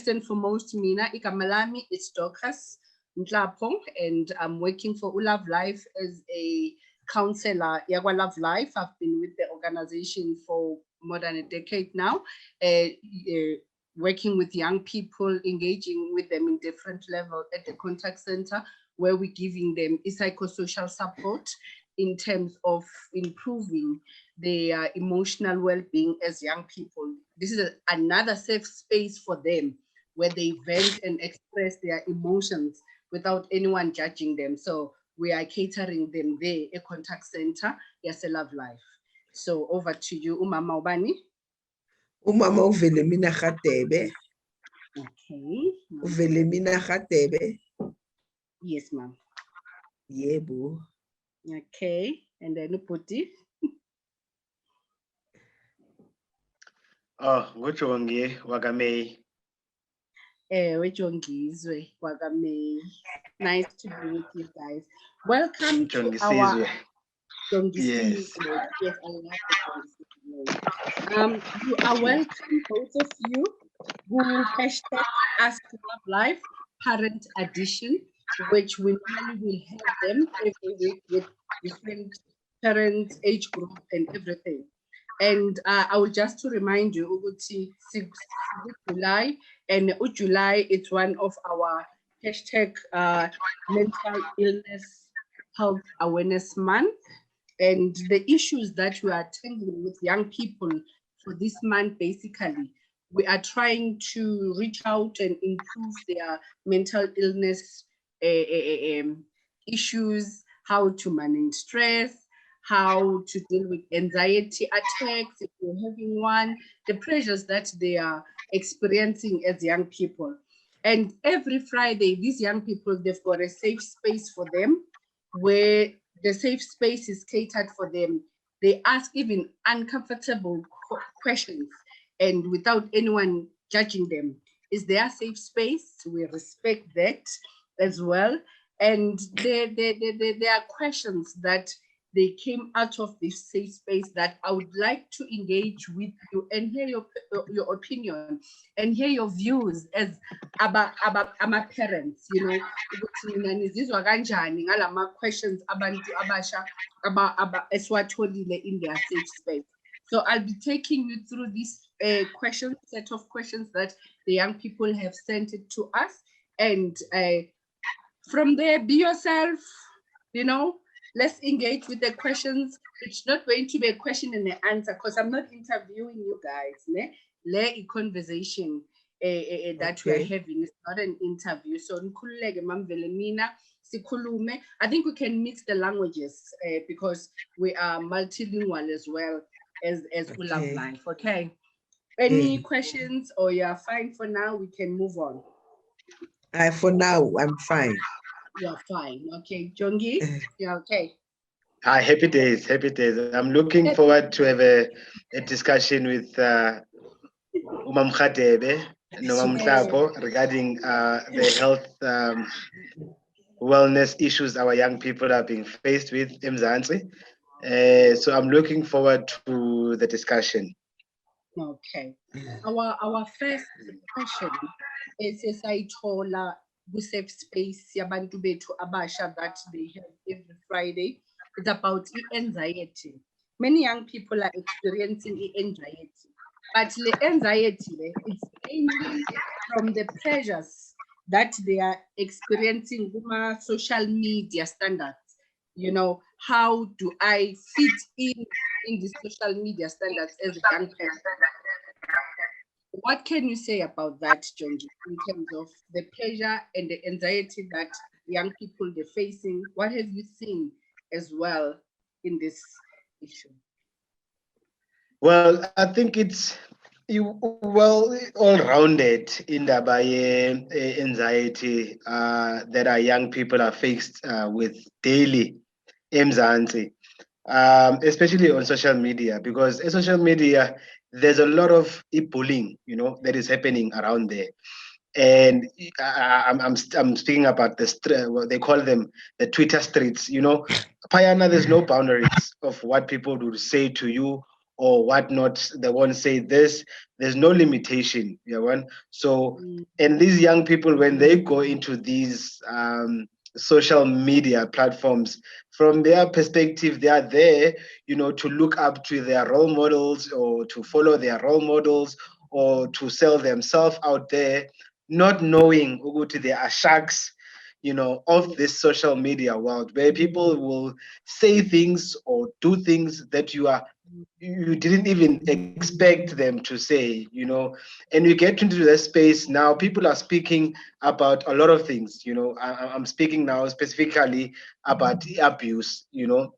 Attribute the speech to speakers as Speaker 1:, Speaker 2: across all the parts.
Speaker 1: and foremost, Mina Ikamalami is Dorcas Ntlapong, and I'm working for Ulove Life as a counselor. Yagwa Love Life. I've been with the organization for more than a decade now, working with young people, engaging with them in different levels at the contact center, where we're giving them psychosocial support in terms of improving their emotional well-being as young people. This is another safe space for them where they vent and express their emotions without anyone judging them. So we are catering them there, a contact center, yes, a Love Life. So over to you, Umama Ubani.
Speaker 2: Umama Uvelemina Khatebe.
Speaker 1: Okay.
Speaker 2: Uvelemina Khatebe.
Speaker 1: Yes, ma'am.
Speaker 2: Yebo.
Speaker 1: Okay. And then Uputi.
Speaker 3: Oh, Ngujongi Wagamei.
Speaker 1: Wejongizwe Wagamei. Nice to be with you guys. Welcome to
Speaker 3: Yes.
Speaker 1: our
Speaker 3: Yes.
Speaker 1: Yes, I love the you are welcome, both of you, who hashtag Ask Love Life Parent Edition, which we normally will have them every week with different parents, age group, and everything. And I will just to remind you, Uguti 6 July, and July is one of our hashtag mental illness health awareness month. And the issues that we are tackling with young people for this month, basically, we are trying to reach out and improve their mental illness issues, how to manage stress, how to deal with anxiety attacks if you're having one, the pressures that they are experiencing as young people. And every Friday, these young people, they've got a safe space for them where the safe space is catered for them. They ask even uncomfortable questions and without anyone judging them. Is their safe space? We respect that as well. And there are questions that they came out of this safe space that I would like to engage with you and hear your opinion and hear your views as about my parents, you know, questions abantu abasha about eswatholile in their safe space. So I'll be taking you through this set of questions that the young people have sent it to us, and from there, be yourself, you know. Let's engage with the questions. It's not going to be a question and an answer because I'm not interviewing you guys. A conversation that we are having. It's not an interview. So I think we can mix the languages because we are multilingual as well as Ulove Life. Okay. Any questions, or you're fine for now? We can move on.
Speaker 2: For now, I'm fine.
Speaker 1: You're fine. Okay. Jongi, you're okay.
Speaker 3: Happy days, happy days. I'm looking forward to have a discussion with Umam Khatebe and Umam Ntlapong regarding the health wellness issues our young people are being faced with in Mzansi. So I'm looking forward to the discussion.
Speaker 1: Okay. Our first question is I told safe space yabantu bethu abasha that they have every Friday. It's about anxiety. Many young people are experiencing anxiety, but the anxiety is mainly from the pressures that they are experiencing with social media standards. You know, how do I fit in the social media standards as a young person? What can you say about that, Jongi, in terms of the pressure and the anxiety that young people are facing? What have you seen as well in this issue?
Speaker 3: Well, I think it's all-rounded in the anxiety that our young people are faced with daily in Mzansi, especially on social media, because in social media, there's a lot of bullying, you know, that is happening around there. And I'm speaking about what they call them, the Twitter streets, you know. Payana, there's no boundaries of what people will say to you or whatnot. They won't say this. There's no limitation. You know, so and these young people, when they go into these social media platforms, from their perspective, they are there, you know, to look up to their role models or to follow their role models or to sell themselves out there, not knowing ukuthi there are sharks, you know, of this social media world where people will say things or do things that you didn't even expect them to say, you know. And we get into the space now, people are speaking about a lot of things, you know. I'm speaking now specifically about abuse, you know,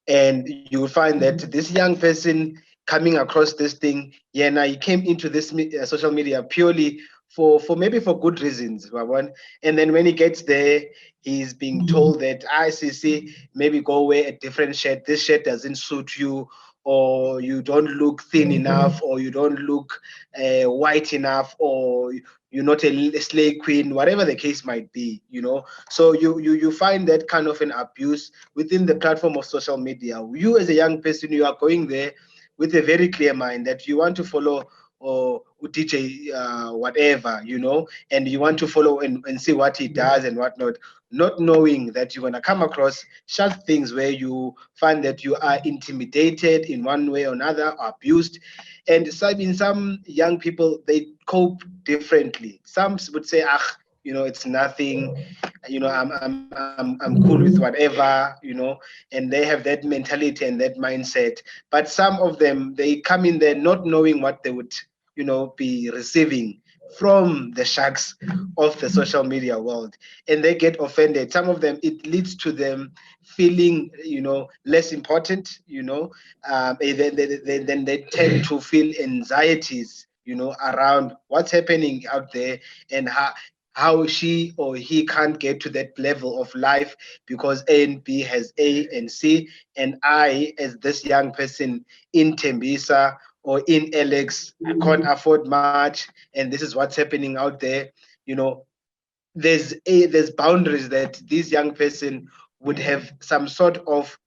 Speaker 3: and you find that this young person coming across this thing, yeah, now he came into this social media purely for maybe for good reasons, Wabon. And then when he gets there, he's being told that see, maybe go wear a different shirt. This shirt doesn't suit you, or you don't look thin enough, or you don't look white enough, or you're not a slay queen, whatever the case might be, you know. So you find that kind of an abuse within the platform of social media. You as a young person, you are going there with a very clear mind that you want to follow or DJ whatever, you know, and you want to follow and see what he does and whatnot, not knowing that you're gonna come across such things where you find that you are intimidated in one way or another, or abused. And so, I mean, some young people, they cope differently. Some would say, ah, you know, it's nothing, you know, I'm cool with whatever, you know, and they have that mentality and that mindset. But some of them, they come in there not knowing what they would, you know, be receiving from the sharks of the social media world, and they get offended. Some of them, it leads to them feeling, you know, less important, you know. Then they tend to feel anxieties, you know, around what's happening out there, and how she or he can't get to that level of life because A and B has A and C, and I, as this young person in Tembisa or in Alex, I can't afford much, and this is what's happening out there. You know, there's boundaries that this young person would have some sort of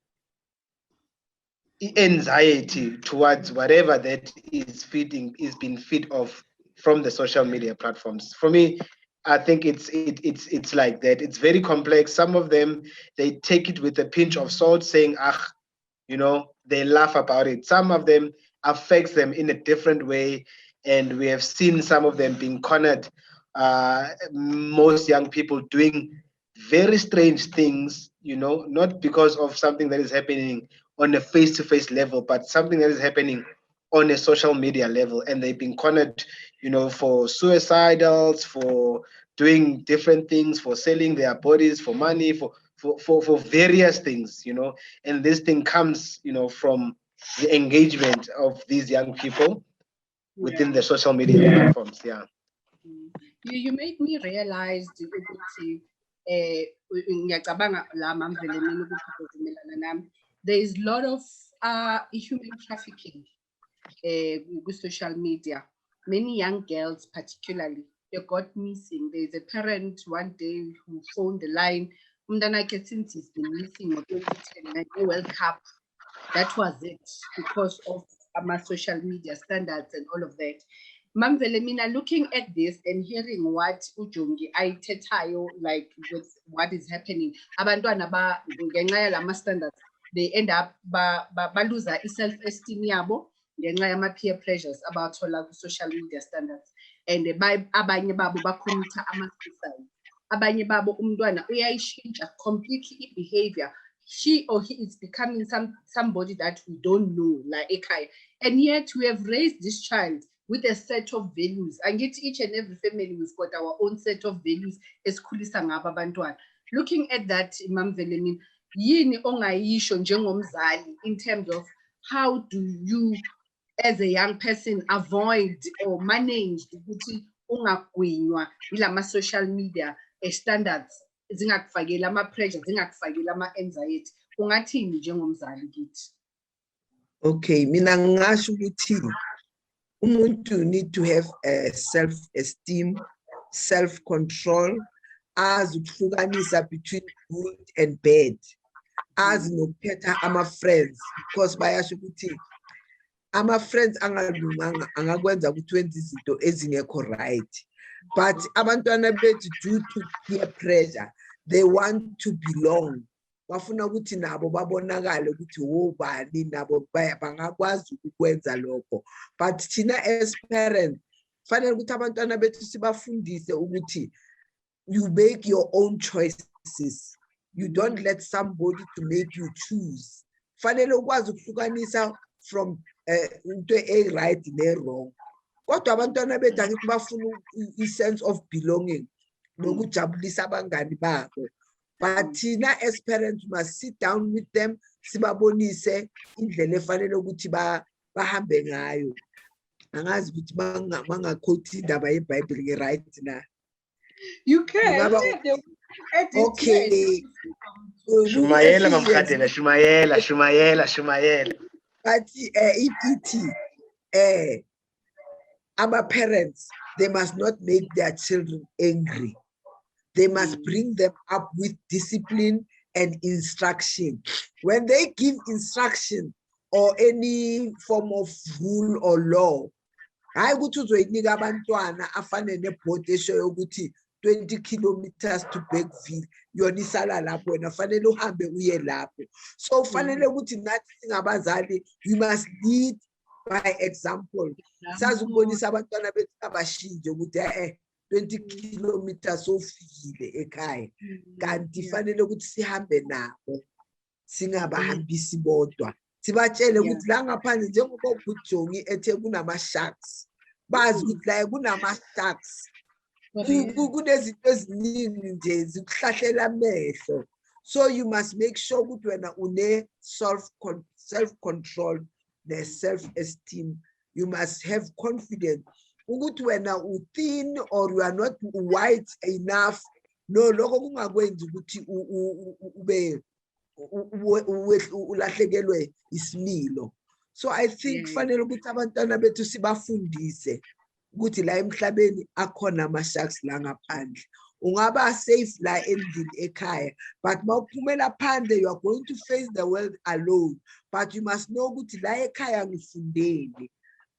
Speaker 3: anxiety towards whatever that is being fed off from the social media platforms. For me, I think it's like that. It's very complex. Some of them, they take it with a pinch of salt, saying, ah, you know, they laugh about it. Some of them affects them in a different way, and we have seen some of them being cornered. Most young people doing very strange things, you know, not because of something that is happening on a face-to-face level, but something that is happening on a social media level, and they've been cornered, you know, for suicidals, for doing different things, for selling their bodies for money, for various things, you know. And this thing comes, you know, from the engagement of these young people within the social media platforms. Yeah.
Speaker 1: You made me realize ukuthi ngiyacabanga la Mamvele mina ukuthi uzovumelana nami, there is a lot of human trafficking with social media. Many young girls particularly, they got missing. There's a parent one day who phoned the line, umntanakhe since he's been missing ngo-2010 World Cup. That was it, because of my social media standards and all of that. Mamvele, mina, looking at this and hearing what uJongi ayithethayo, like with what is happening, abantwana ngenxa yalama standards, they end up lose self-esteem yabo ngenxa yama peer pressures abathola ku social media standards, and abanye babo bacommita ama-suicide. Abanye babo umntwana uyayishintsha completely behavior. She or he is becoming somebody that we don't know, like ekhaya. And yet we have raised this child with a set of values. And yet each and every family, we've got our own set of values. Esikhulisa ngabo abantwana. Looking at that, Mamvele, yini ongayisho njengomzali in terms of how do you, as a young person, avoid or manage ukuthi ungagwinywa ilama social media standards, zingakufakeli ama-pressure, zingakufakeli ama-anxiety? Ungathini njengomzali kithi?
Speaker 2: Okay, mina ngasho ukuthi umuntu need to have a self-esteem, self-control, azi ukuhlukanisa between good and bad, azi nokuphetha ama-friends, because bayasho ukuthi ama-friends angalunganga angakwenza ukuthi wenze izinto ezingekho right. But abantwana bethu, due to peer pressure, they want to belong. Bafuna ukuthi nabo babonakale ukuthi wobani nabo bangakwazi ukwenza lokho. But thina as parents, fanele ukuthi abantwana bethu sibafundise ukuthi you make your own choices. You don't let somebody to make you choose. Fanele ukwazi ukuhlukanisa from into right ne wrong. Kodwa abantwana bethu angithi bafuna i-sense of belonging nokujabulisa abangani babo. But thina as parents must sit down with them, sibabonise indlela efanele ukuthi bahambe ngayo. Angazi ukuthi bangakhothi indaba yeBhayibheli nge-right na.
Speaker 1: You can.
Speaker 2: Okay.
Speaker 3: Shumayela mamkhadela, shumayela.
Speaker 2: But our parents, they must not make their children angry. They must bring them up with discipline and instruction. When they give instruction or any form of rule or law, I go to the abantwana afane nebhodi eshoyo ukuthi 20 kilometers to Bergville, yonisala lapho wena fanele uhambe uye lapho. So fanele ukuthi nathi singabazali, we must lead by example. Sazubonisa abantwana bethu abashinje ukuthi 20 kilometers ofikile ekhaya. Kanti fanele ukuthi sihambe nabo. Singabahambisi bodwa. Sibatshele ukuthi la ngaphandle njengoba uJongi ethe kunama sharks. Bazi ukuthi la kunama sharks. Kunezinto eziningi nje zikuhlahlela amehlo. So you must make sure ukuthi wena une self-control, ne self-esteem. You must have confidence. Ukuthi wena thin or you are not white enough. No, lokho kungakwenzi ukuthi ube ulahlekelwe isimilo. So I think fanele ukuthi abantwana bethu sibafundise ukuthi la emhlabeni akhona ama-sharks la ngaphandle. Ungaba safe la endlini ekhaya, but mawuphumela phandle you are going to face the world alone. But you must know ukuthi la ekhaya ngifundele.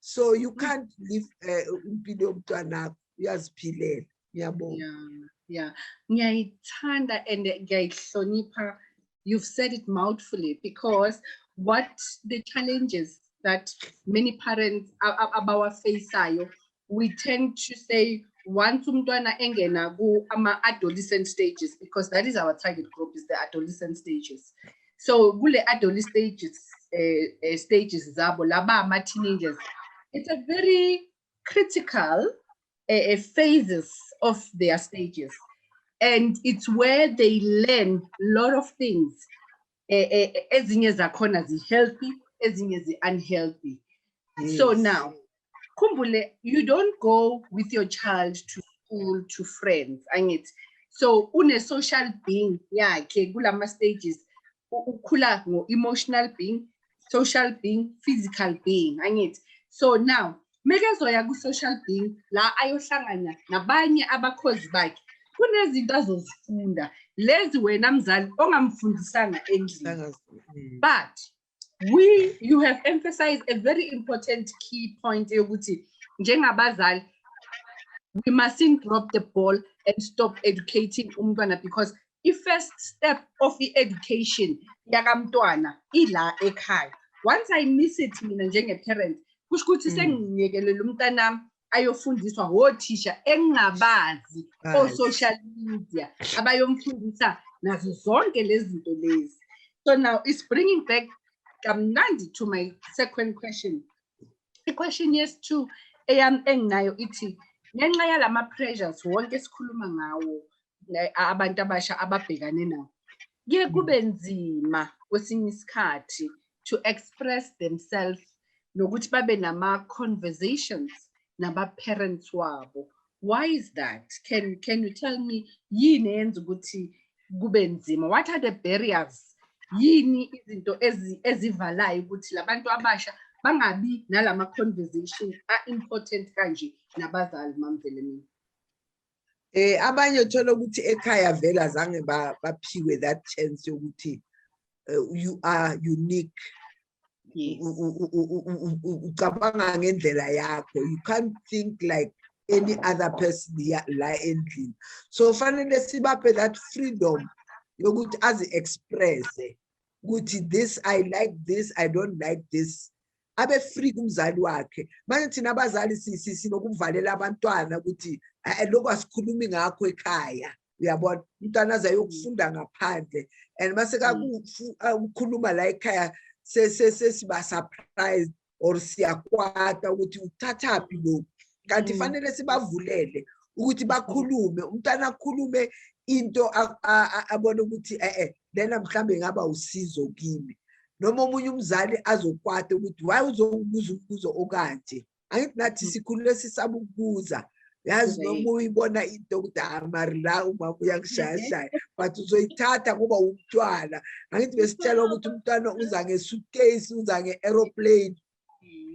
Speaker 2: So you can't live impilo yomntwana uyaziphilela. Ngiyabonga.
Speaker 1: Yeah. Ngiyayithanda and ngiyayihlonipha. You've said it mouthfully, because what the challenges that many parents are facing, we tend to say once umntwana engena ku ama-adolescent stages, because that is our target group, is the adolescent stages. So kule adolescent stages zabo laba ama-teenagers, it's a very critical phases of their stages, and it's where they learn a lot of things. Ezinye zakhona zi-healthy, ezinye zi-unhealthy. So now, kumbule, you don't go with your child to school, to friends, angithi. So une social being yakhe kulama stages, ukhula ngo-emotional being, social being, physical being, angithi. So now, mekezoya ku-social being la ayohlangana nabanye abakhozi bakhe, kunezinto azozifunda lezi wena mzali ongamfundisanga endlini. But you have emphasized a very important key point yokuthi njengabazali, we mustn't drop the ball and stop educating umntwana, because the first step of the education yakamntwana ila ekhaya. Once I miss it mina njenge-parent, kusho ukuthi sengiyekelela umntanami ayofundiswa othisha engabazi social media abayomfundisa nazo zonke lezi zinto lezi. So now it's bringing back kamnandi to my second question. The question yes too enginayo ithi ngenxa yalama pressures wonke esikhuluma ngawo abantu abasha ababhekane nawo, kuye kube nzima kwesinye isikhathi to express themselves nokuthi babe nama conversations naba-parents wabo. Why is that? Can you tell me yini eyenza ukuthi kube nzima? What are the barriers? Yini izinto ezivalayo ukuthi labantu abasha bangabi nalama conversation important kanje nabazali mamvele mina?
Speaker 2: Abanye uthola ukuthi ekhaya vela zange baphiwe that chance yokuthi you are unique.
Speaker 1: Yes.
Speaker 2: ucabanga ngendlela yakho. You can't think like any other person la endlini. So fanele sibaphe that freedom yokuthi azi-express ukuthi this I like this, I don't like this. Abe free kumzali wakhe. Manje thina abazali sinokuvalela abantwana ukuthi lokho asikhulumi ngakho ekhaya. Uyabona umntwana azayokufunda ngaphandle and mase kakukhuluma la ekhaya sesiba surprised or siyakwata ukuthi uthathaphi lokho. Kanti fanele sibavulele ukuthi bakhulume, umntana akhulume into abone ukuthi lena mhlambe ngaba usizo kimi. Noma omunye umzali azokwata ukuthi why uzongibuza umbuzo okanje. Angithi nathi sikhulule sisaba ukubuza. Yazi noma uyibona into ukuthi mari la umama uyangishaya but uzoyithatha ngoba umntwana. Angithi besitshela ukuthi umntwana uza ngesuitcase, uza nge-aeroplane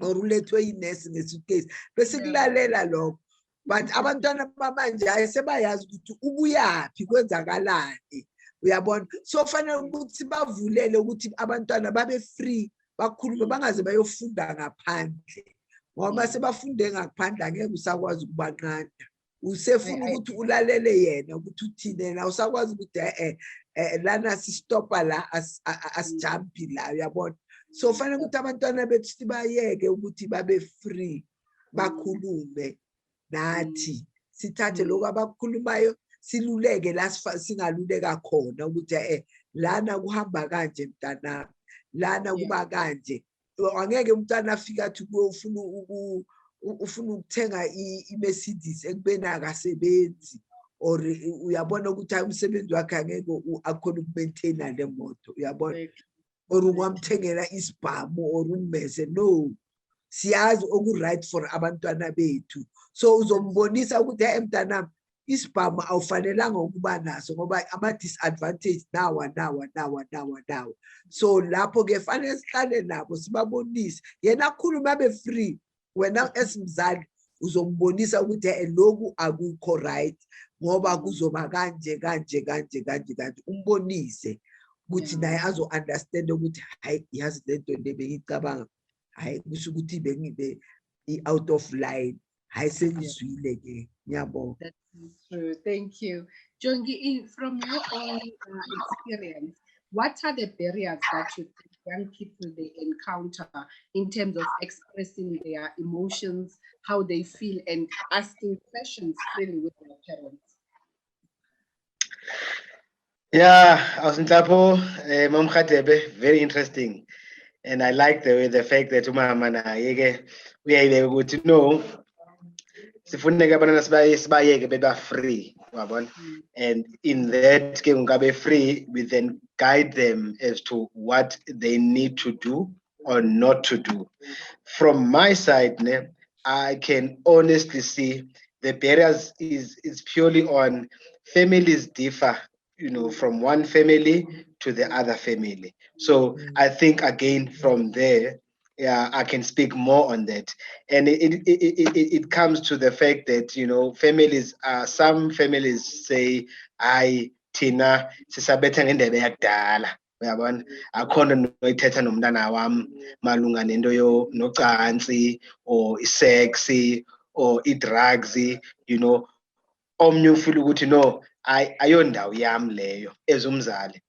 Speaker 2: or ulethwe inesi ngesuitcase. Bese kulalela lokho. But abantwana bamanje sebayazi ukuthi ubuyaphi kwenzakalani. Uyabona? So fanele ukuthi bavulele ukuthi abantwana babe free bakhulume bangaze bayofunda ngaphandle. Ngoba sebafunde ngaphandle angeke usakwazi ukubanqanda. Usefuna ukuthi ulalele yena ukuthi uthini na usakwazi ukuthi lana sistopa la asijampi la uyabona. So fanele ukuthi abantwana bethu sibayeke ukuthi babe free bakhulume nathi. Sithathe lokho abakhulumayo siluleke la singaluleka khona ukuthi lana kuhamba kanje mntana, lana kuba kanje. Angeke umntana afika athi ufuna ukuthenga i-Mercedes ekubeni akasebenzi or uyabona ukuthi umsebenzi wakhe angeke akhona ukumaintaina le moto uyabona or ungamthengela isibhamu or ummese. No, siyazi oku-right for abantwana bethu. So uzombonisa ukuthi mntanami isibhamu awufanelanga ukuba naso ngoba ama-disadvantage nawa. So lapho ke fanele sihlale nabo sibabonise yena akhulume abe free. Wena esimzali uzombonisa ukuthi lokhu akukho right ngoba kuzoba kanje umbonise ukuthi naye azo-understand ukuthi hayi yazi lento bengicabanga hayi kusho ukuthi bengibe i-out of line. Hayi sengizwile ke. Ngiyabonga.
Speaker 1: That's true. Thank you. Jongi, from your own experience, what are the barriers that you think young people they encounter in terms of expressing their emotions, how they feel, and asking questions freely with their parents?
Speaker 3: Yeah, Ausintapo, Mom Khatebe, very interesting. And I like the fact that umama na yeke we are able to know sifuneka abantwana sibayeke beba free wabona, and in that ke ungabe free we then guide them as to what they need to do or not to do. From my side, I can honestly see the barriers is purely on families differ, from one family to the other family. So I think again from there, I can speak more on that. And it comes to the fact that, families, some families say, I, Tina, sisabetha ngendebe yakudala. Uyabona akhona noyithetha nomntana wami malunga nento nocansi or isexy or drugs, omnye ufila ukuthi no ayondawo yami leyo ezumzali.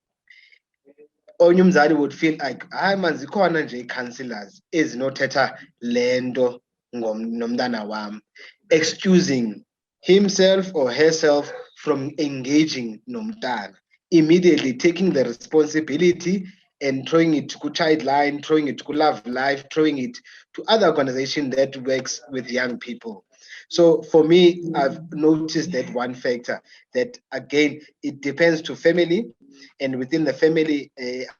Speaker 3: Onye umzali would feel like hayi manzi khona nje i-counselors ezinothetha lento nomntana wami, excusing himself or herself from engaging nomntana, immediately taking the responsibility and throwing it to Childline, throwing it to Love Life, throwing it to other organization that works with young people. So for me, I've noticed that one factor, that again, it depends to family, and within the family,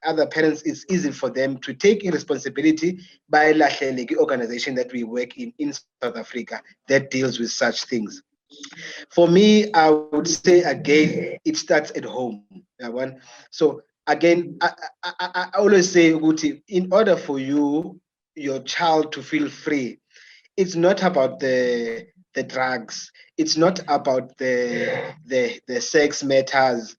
Speaker 3: other parents, it's easy for them to take responsibility by the organization that we work in South Africa that deals with such things. For me, I would say again, it starts at home. So again, I always say, Guti, in order for your child to feel free, it's not about the drugs, it's not about the sex matters,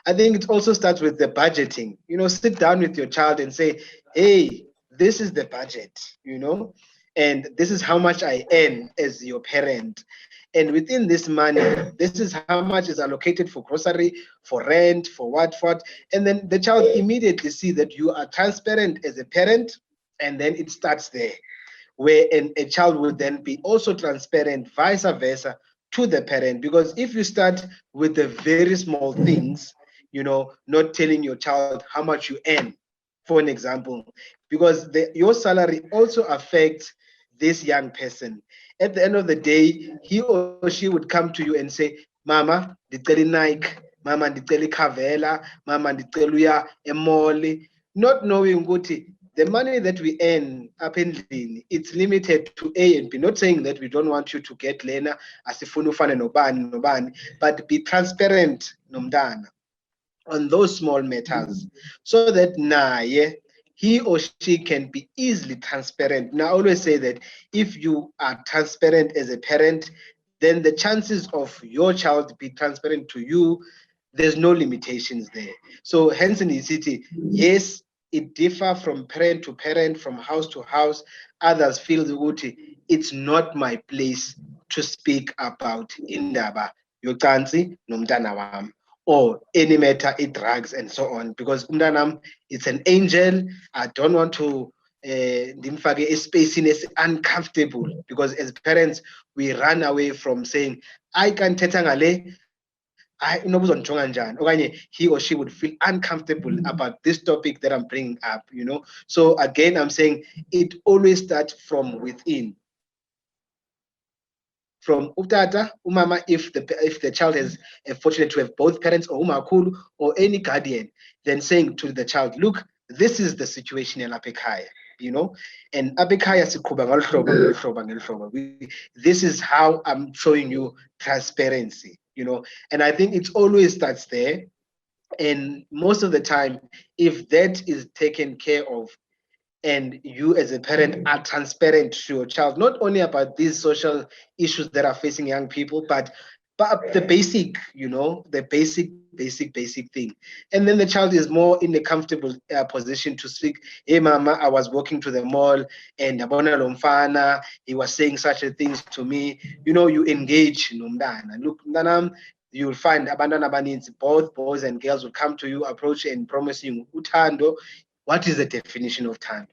Speaker 3: I think it also starts with the budgeting. Sit down with your child and say, hey, this is the budget, you know, and this is how much I earn as your parent. And within this money, this is how much is allocated for grocery, for rent, for what. And then the child immediately see that you are transparent as a parent, and then it starts there, where a child would then be also transparent, vice versa, to the parent. Because if you start with the very small things, you know, not telling your child how much you earn, for an example, because your salary also affects this young person. At the end of the day, he or she would come to you and say, Mama, ndicela Nike, Mama, ndicela Cavella, Mama, ndicela uya emall, not knowing ukuthi the money that we earn up in Lini, it's limited to A and B. Not saying that we don't want you to get lena asifuna ufane nobani, but be transparent nomntana on those small matters, so that he or she can be easily transparent. Now, I always say that if you are transparent as a parent, then the chances of your child be transparent to you, there's no limitations there. So hence in the city, yes, it differ from parent to parent, from house to house. Others feel the it's not my place to speak about indaba yocansi nomntana wami, or any matter, drugs and so on, because umntanam, it's an angel. I don't want to ndimfake espacini uncomfortable, because as parents we run away from saying I can't thetha ngale, he or she would feel uncomfortable about this topic that I'm bringing up, you know. So again, I'm saying it always starts from within. From utata, umama, if the child is fortunate to have both parents, or umakhulu, or any guardian, then saying to the child, look, this is the situation in Apekaya, you know, and Apekaya this is how I'm showing you transparency, you know. And I think it always starts there. And most of the time, if that is taken care of, and you as a parent are transparent to your child, not only about these social issues that are facing young people, but the basic, you know, the basic thing. And then the child is more in a comfortable position to speak. Hey, Mama, I was walking to the mall and Abona Lomfana, he was saying such a things to me. You know, you engage Nomdana. Look, Nanam, you'll find abantwana abaninzi, both boys and girls will come to you, approach you and promise you utando. What is the definition of time?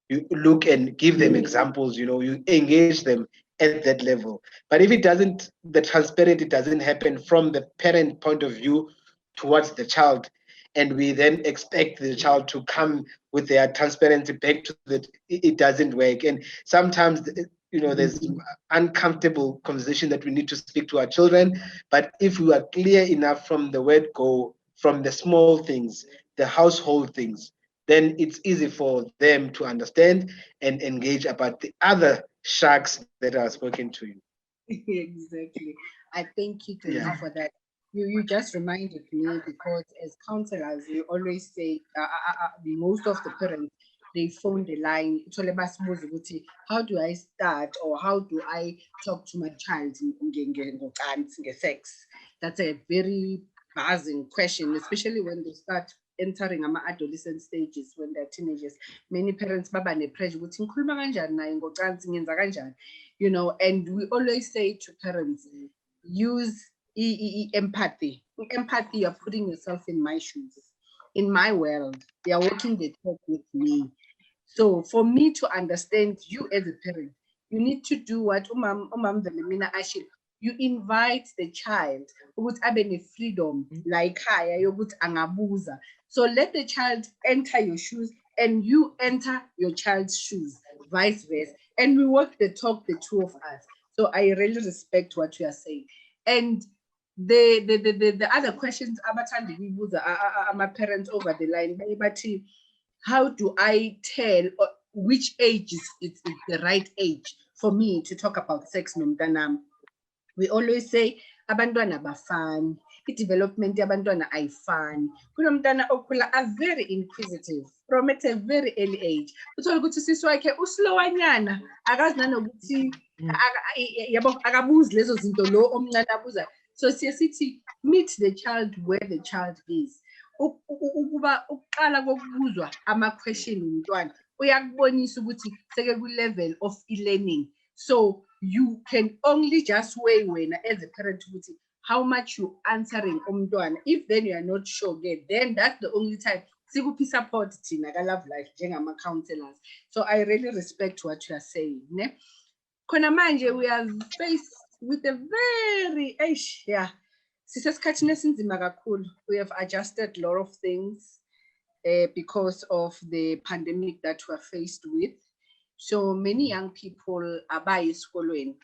Speaker 3: You look and give them examples, you know, you engage them at that level. But if it doesn't, the transparency doesn't happen from the parent point of view towards the child, and we then expect the child to come with their transparency back to that, it doesn't work. And sometimes, you know, there's uncomfortable conversation that we need to speak to our children. But if we are clear enough from the word go, from the small things, the household things, then it's easy for them to understand and engage about the other sharks that are spoken to you.
Speaker 1: Exactly. I thank you, Tony, for that. You just reminded me, because as counselors, we always say most of the parents, they phone the line. How do I start, or how do I talk to my child in sex? That's a very buzzing question, especially when they start entering adolescent stages, when they're teenagers. Many parents baba ne-pressure ukuthi ngikhuluma kanjani naye ngocansi, ngenza kanjani, you know. And we always say to parents, use empathy. Empathy, you're putting yourself in my shoes, in my world. They are walking the talk with me. So for me to understand you as a parent, you need to do what umam the Lemina Ashil. You invite the child ukuthi abe freedom like haya yokuthi angabuza. So let the child enter your shoes and you enter your child's shoes, vice versa. And we walk the talk, the two of us. So I really respect what you are saying. And the other questions abathandi bibuza my parents over the line, but how do I tell which age is the right age for me to talk about sex nomntanam? We always say abantwana bafani, i-development yabantwana ayifani. Kunomntana okhula are very inquisitive from at a very early age. Uthola ukuthi usisi wakhe uslowanyana, akazi nanokuthi yabo akabuzi lezo zinto lo omncane abuza. So sithi meet the child where the child is. Ukuba uqala kokubuzwa ama-question umntwana uyakubonisa ukuthi seke ku level of e-learning. So you can only just weigh wena as a parent ukuthi how much you answering umntwana. If then you are not sure, then that's the only time sikuphi support thina ka Love Life njengama counselors. So I really respect what you are saying, ne? Khona manje we are faced with a very sisesikhathini esinzima kakhulu. We have adjusted a lot of things because of the pandemic that we are faced with. So many young people abayi esikolweni.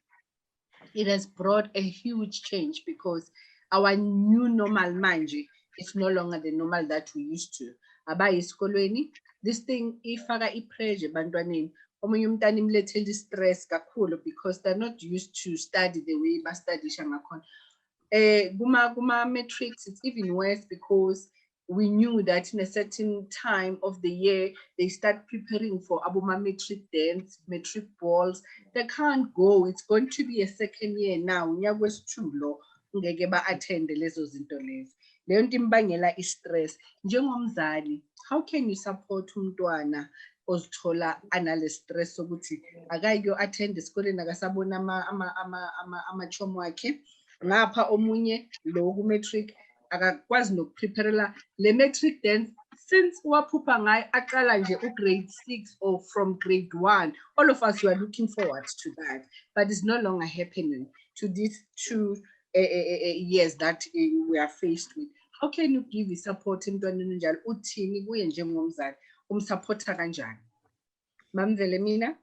Speaker 1: It has brought a huge change because our new normal manje is no longer the normal that we used to. Abayi esikolweni, this thing ifaka i-pressure ebantwaneni. Omunye umntana imlethela i-stress kakhulu because they're not used to study the way bastudisha ngakhona. Kuma matrix, it's even worse because we knew that in a certain time of the year, they start preparing for aboma matric dance, matric balls. They can't go. It's going to be a second year now. Nyagwesithulo ngeke ba attend lezo zinto lezi. Leyo nto imbangela i-stress. Njengomzali, how can you support umntwana ozithola anale stress sokuthi akayo attend esikoleni akasabona amachomo wakhe? Ngapha omunye lo ku matric akakwazi nokupreparela le matric dance since waphupha ngayo aqala nje grade 6 or from grade 1. All of us were looking forward to that, but it's no longer happening to these 2 years that we are faced with. How can you give the support emntwaneni njalo uthini kuye njengomzali umsupporta kanjani? Mamvele mina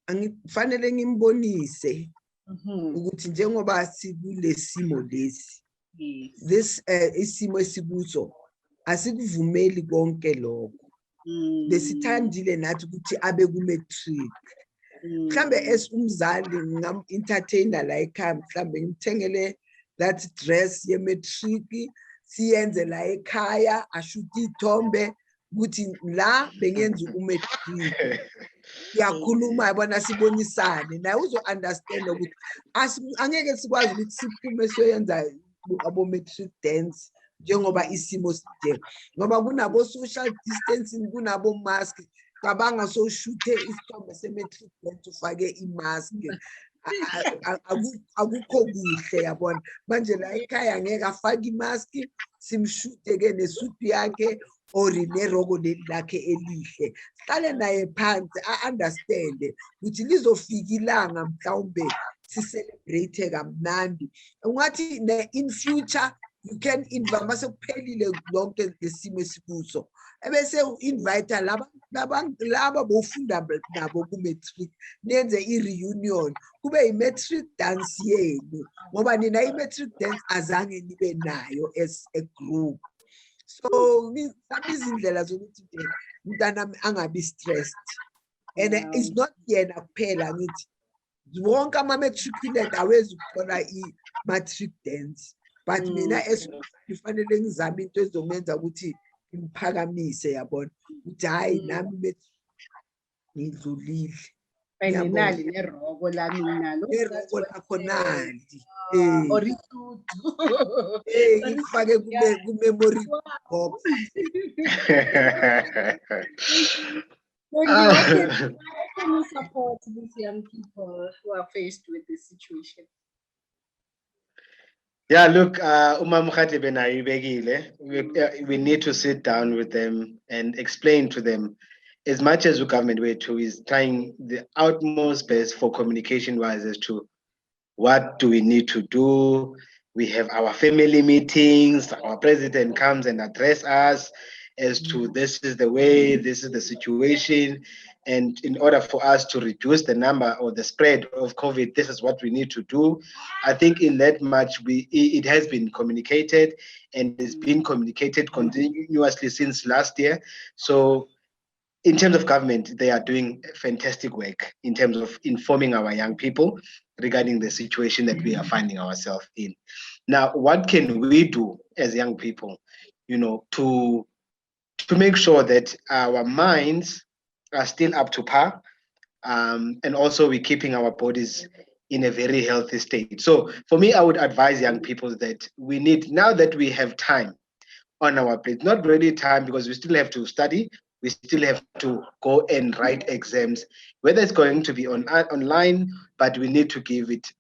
Speaker 2: angifanele ngimbonise ukuthi njengoba sikulesimo lesi this isimo esikuzo asikuvumeli konke lokho. Besithandile nathi ukuthi abe ku matric. Mhlambe umzali ngam entertainer la ekhaya, mhlambe ngimthengele that dress ye matric siyenze la ekhaya, ashuthi ithombe ukuthi la bengenza u matric. Yakhuluma yabona sibonisane naye uzo understand ukuthi angeke sikwazi ukuthi siphume soyenza abo matric dance njengoba isimo side, ngoba kunabo social distancing, kunabo mask. Cabanga so shute isithombe se matric dance ufake imask, akukho kuhle yabona. Manje la ekhaya ngeke afake imask, simshute ke nesuit yakhe or neroko lakhe elihle, hlale naye phansi understand ukuthi lizofika ilanga mhlawumbe si-celebrate kamnandi. Ungathi in future you can invite mase kuphelile lonke lesimo esikuso, ebese invite laba bofunda nabo ku matric, nenze i-reunion kube i-matric dance yenu, ngoba nina i-matric dance azange nibe nayo as a group. So izindlela zokuthi umntana angabi stressed, and it's not yena kuphela ngithi wonke ama-matriculate awezi ukuthola i-matric dance, but mina esifanele ngizame into ezomenza ukuthi imphakamise yabona ukuthi hayi nami ngidlulile.
Speaker 1: Nali neroko lami nalo
Speaker 2: Neroko lakho nali
Speaker 1: or isudu
Speaker 2: ngifake ku-memory box.
Speaker 1: How can you support these young people who are faced with this situation?
Speaker 3: Yeah, look, we need to sit down with them and explain to them, as much as the government way too is trying the utmost best for communication wise as to what do we need to do. We have our family meetings, our president comes and address us as to this is the way, this is the situation. And in order for us to reduce the number or the spread of COVID, this is what we need to do. I think in that much, it has been communicated, and it's been communicated continuously since last year. So in terms of government, they are doing fantastic work in terms of informing our young people regarding the situation that we are finding ourselves in. Now, what can we do as young people, to make sure that our minds are still up to par, and also we're keeping our bodies in a very healthy state. So for me, I would advise young people that we need, now that we have time on our plate, not really time because we still have to study, we still have to go and write exams, whether it's going to be online, but we need to give it,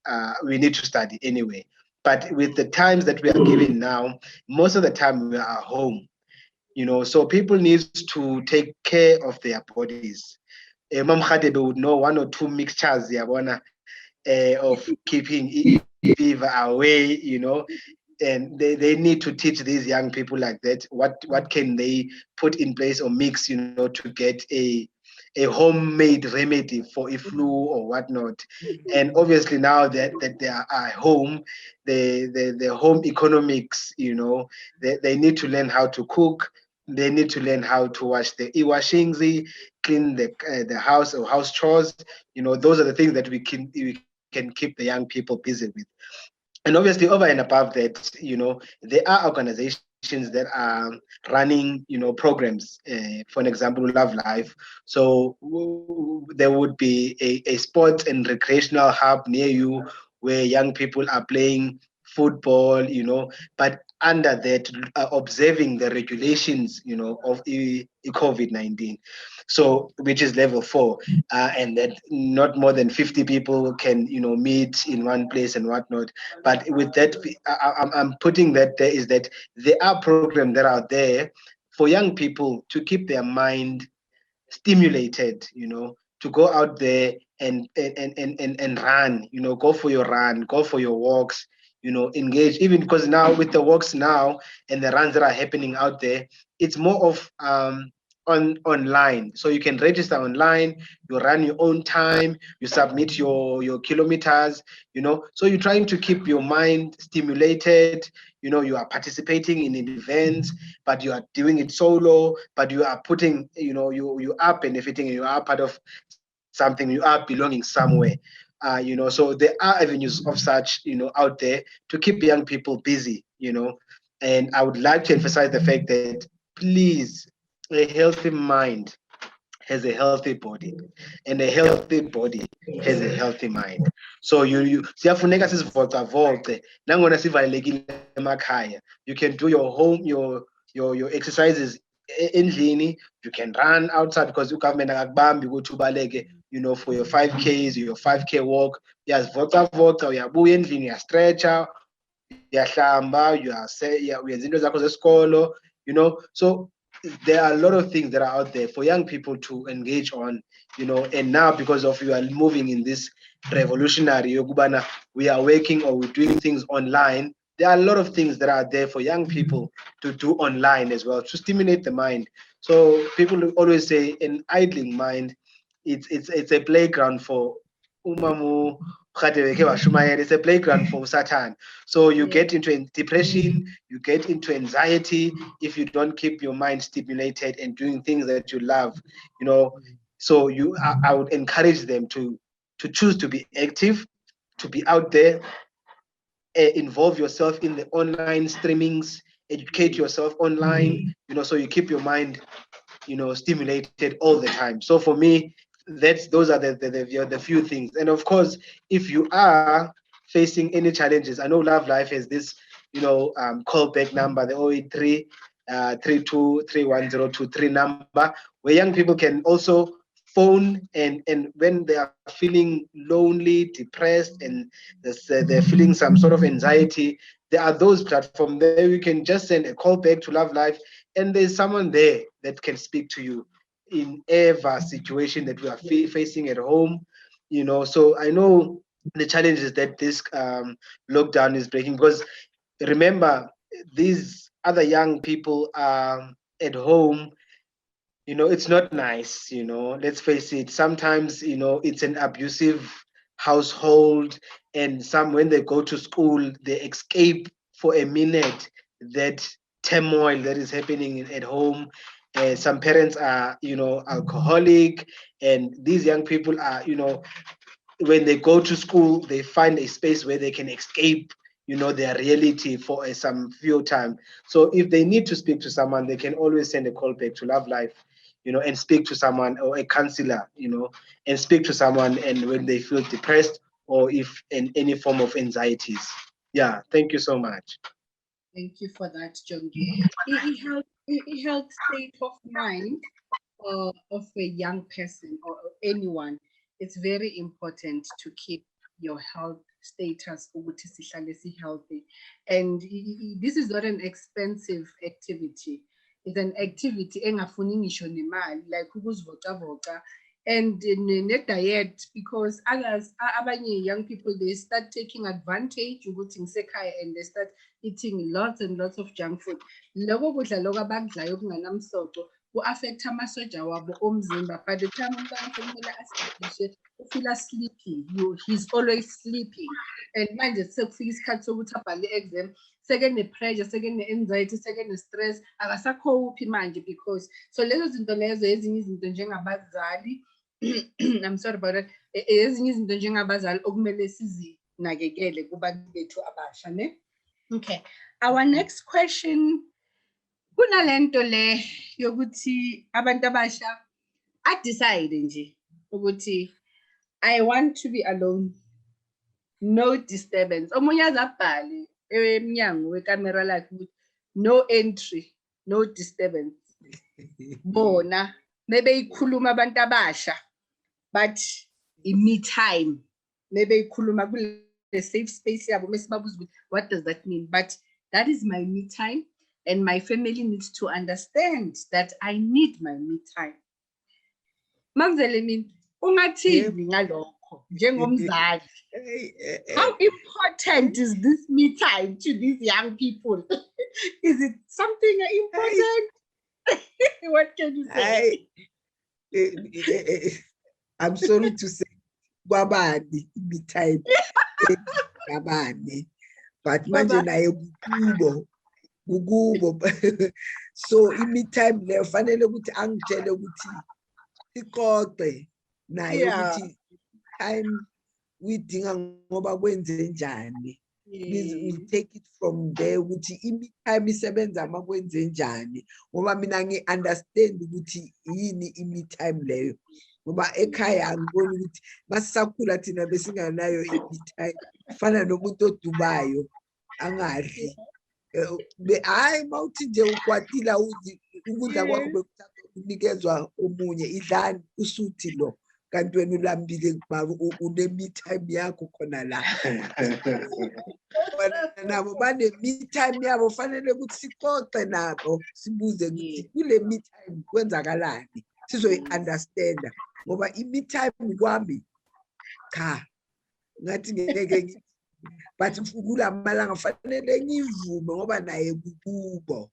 Speaker 3: we need to study anyway. But with the times that we are given now, most of the time we are home, so people need to take care of their bodies. Mam Khadebe would know 1 or 2 mixtures, of keeping fever away, and they need to teach these young people like that what can they put in place or mix, to get a homemade remedy for a flu or whatnot. And obviously now that they are at home, the home economics, they need to learn how to cook. They need to learn how to wash the iwashingzi, clean the house or house chores. Those are the things that we can keep the young people busy with. And obviously, over and above that, there are organizations that are running, programs. For an example, Love Life. So there would be a sports and recreational hub near you where young people are playing football, but under that, observing the regulations, of COVID-19. So, which is level 4, and that not more than 50 people can, meet in one place and whatnot. But with that, I'm putting that there is that there are programs that are there for young people to keep their mind stimulated, to go out there and run, go for your run, go for your walks, engage. Even because now with the walks now and the runs that are happening out there, it's more of online. So you can register online, you run your own time, you submit your kilometers, so you're trying to keep your mind stimulated. You are participating in events, but you are doing it solo, but you are putting, you are benefiting, you are part of something, you are belonging somewhere. So there are avenues of such, out there to keep young people busy, and I would like to emphasize the fact that, please, a healthy mind has a healthy body, and a healthy body has a healthy mind. So siyafuneka sizivocavoce nangona sivalelekile emakhaya. You can do your home, your exercises endlini. You can run outside because ugovernment akakubambi ukuthi ubaleke, for your 5Ks, your 5K walk. Uyazivocavoca, uyabuya endlini, uyastretcha, uyahlamba, uyenza into zakho zesikolo, so there are a lot of things that are out there for young people to engage on, and now because of we are moving in this revolutionary yokubana, we are working or we're doing things online. There are a lot of things that are there for young people to do online as well to stimulate the mind. So people always say an idling mind, it's a playground for umamu. It's a playground for Satan. So you get into depression, you get into anxiety if you don't keep your mind stimulated and doing things that you love. So I would encourage them to choose to be active, to be out there, involve yourself in the online streamings, educate yourself online, so you keep your mind, stimulated all the time. So for me, those are the few things. And of course, if you are facing any challenges, I know Love Life has this, callback number, the 083 32 31023 number, where young people can also phone, and when they are feeling lonely, depressed, and they're feeling some sort of anxiety, there are those platforms there. You can just send a call back to Love Life, and there's someone there that can speak to you in every situation that we are facing at home. So I know the challenges that this lockdown is breaking, because remember, these other young people are at home. It's not nice. Let's face it, sometimes, it's an abusive household, and when they go to school, they escape for a minute that turmoil that is happening at home. Some parents are, alcoholic, and these young people are, when they go to school, they find a space where they can escape, their reality for some few time. So if they need to speak to someone, they can always send a call back to Love Life, and speak to someone, or a counselor, and speak to someone, and when they feel depressed, or if in any form of anxieties. Yeah, thank you so much.
Speaker 1: Thank you for that, Jongi. A health state of mind of a young person or anyone, it's very important to keep your health status ukuthi sihlale healthy. And this is not an expensive activity. It's an activity engafuni ngisho nemali, like ukuzivocavoca and ne-diet, because others, abanye young people, they start taking advantage ukuthi ngisekhaya and they start eating lots and lots of junk food. Loko kudla loko abakudlayo okunganamsoco ku-affect amasoja wabo omzimba. By the time umntwana sekumele asidlishe ufila sleepy, he's always sleeping. And manje sekufika isikhathi sokuthi abhale i-exam, sekene-pressure, sekene-anxiety, sekene-stress, akasakhophi manje because so lezo zinto lezo ezinye izinto njengabazali I'm sorry about that. Ezinye izinto njengabazali okumele sizinakekele kubantu bethu abasha, ne? Okay. Our next question, kunalento le yokuthi abantu abasha decide nje ukuthi I want to be alone, no disturbance. Omunye azabhale emnyango wekamera lakhe ukuthi no entry, no disturbance. Bona maybe ikhuluma abantu abasha, but in me time maybe ikhuluma kule safe space yabo mesibabuza ukuthi what does that mean? But that is my me time, and my family needs to understand that I need my me time. Mamzele mina ungathini ngalokho njengomzali? How important is this me time to these young people? Is it something important? What can you say?
Speaker 2: I'm sorry to say, kwabani me time, kwabani, but manje naye kukubo. So me time le fanele ukuthi angitshele ukuthi ikoqe naye ukuthi time uyidinga ngoba kwenze njani. We take it from there ukuthi imi-time isebenza uma kwenze njani, ngoba mina ngi-understand ukuthi yini imi-time leyo, ngoba ekhaya angiboni ukuthi masisakhula thina besinganayo imi-time, fana nomuntu odubayo angadli. Hayi mawuthi nje ukwatila ukudla kwakho bekuthatha unikezwa omunye, idlani usuthi lo kanti wena ulambile une-me-time yakho khona la. Nabo bane-me-time yabo fanele ukuthi sixoxe nabo sibuze ukuthi kule me-time kwenzakalani sizoyi-understanda, ngoba i-me-time kwami cha ngathi ngeke but kula malanga fanele ngivume ngoba naye kukubo,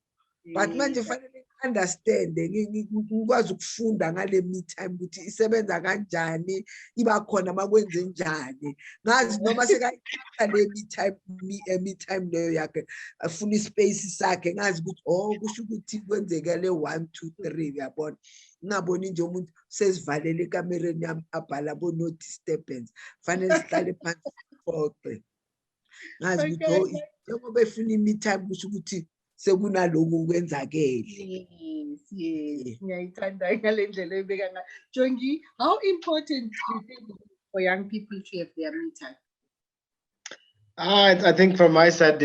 Speaker 2: but manje fanele understand ngikwazi ukufunda ngale me-time ukuthi isebenza kanjani, iba khona makwenze njani, ngazi noma sekayithatha le me-time leyo yakhe afuna ispace sakhe, ngazi ukuthi kusho ukuthi kwenzekele 1 2 3, uyabona. Ngaboni nje umuntu sesivalele ekamereni yami abhala no disturbance, fanele sihlale phansi sixoxe, ngazi ukuthi njengoba efuna i-me-time kusho ukuthi sekunaloku kwenzakele.
Speaker 1: Yes. Ngiyayithanda ngale ndlela oyibeka ngayo. Jongi, how important do you think it is for young people to have their me time?
Speaker 3: I think from my side,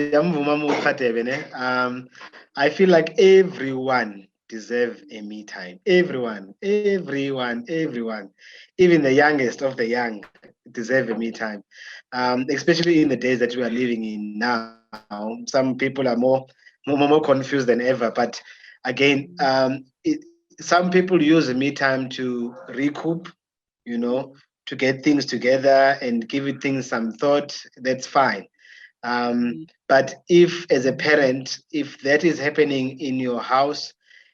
Speaker 3: I feel like everyone deserves a me time. Everyone, even the youngest of the young deserve a me time. Especially in the days that we are living in now. Some people are more confused than ever. But again, some people use the me time to recoup, to get things together and give it things some thought. That's fine. But if, as a parent, if that is happening in your house,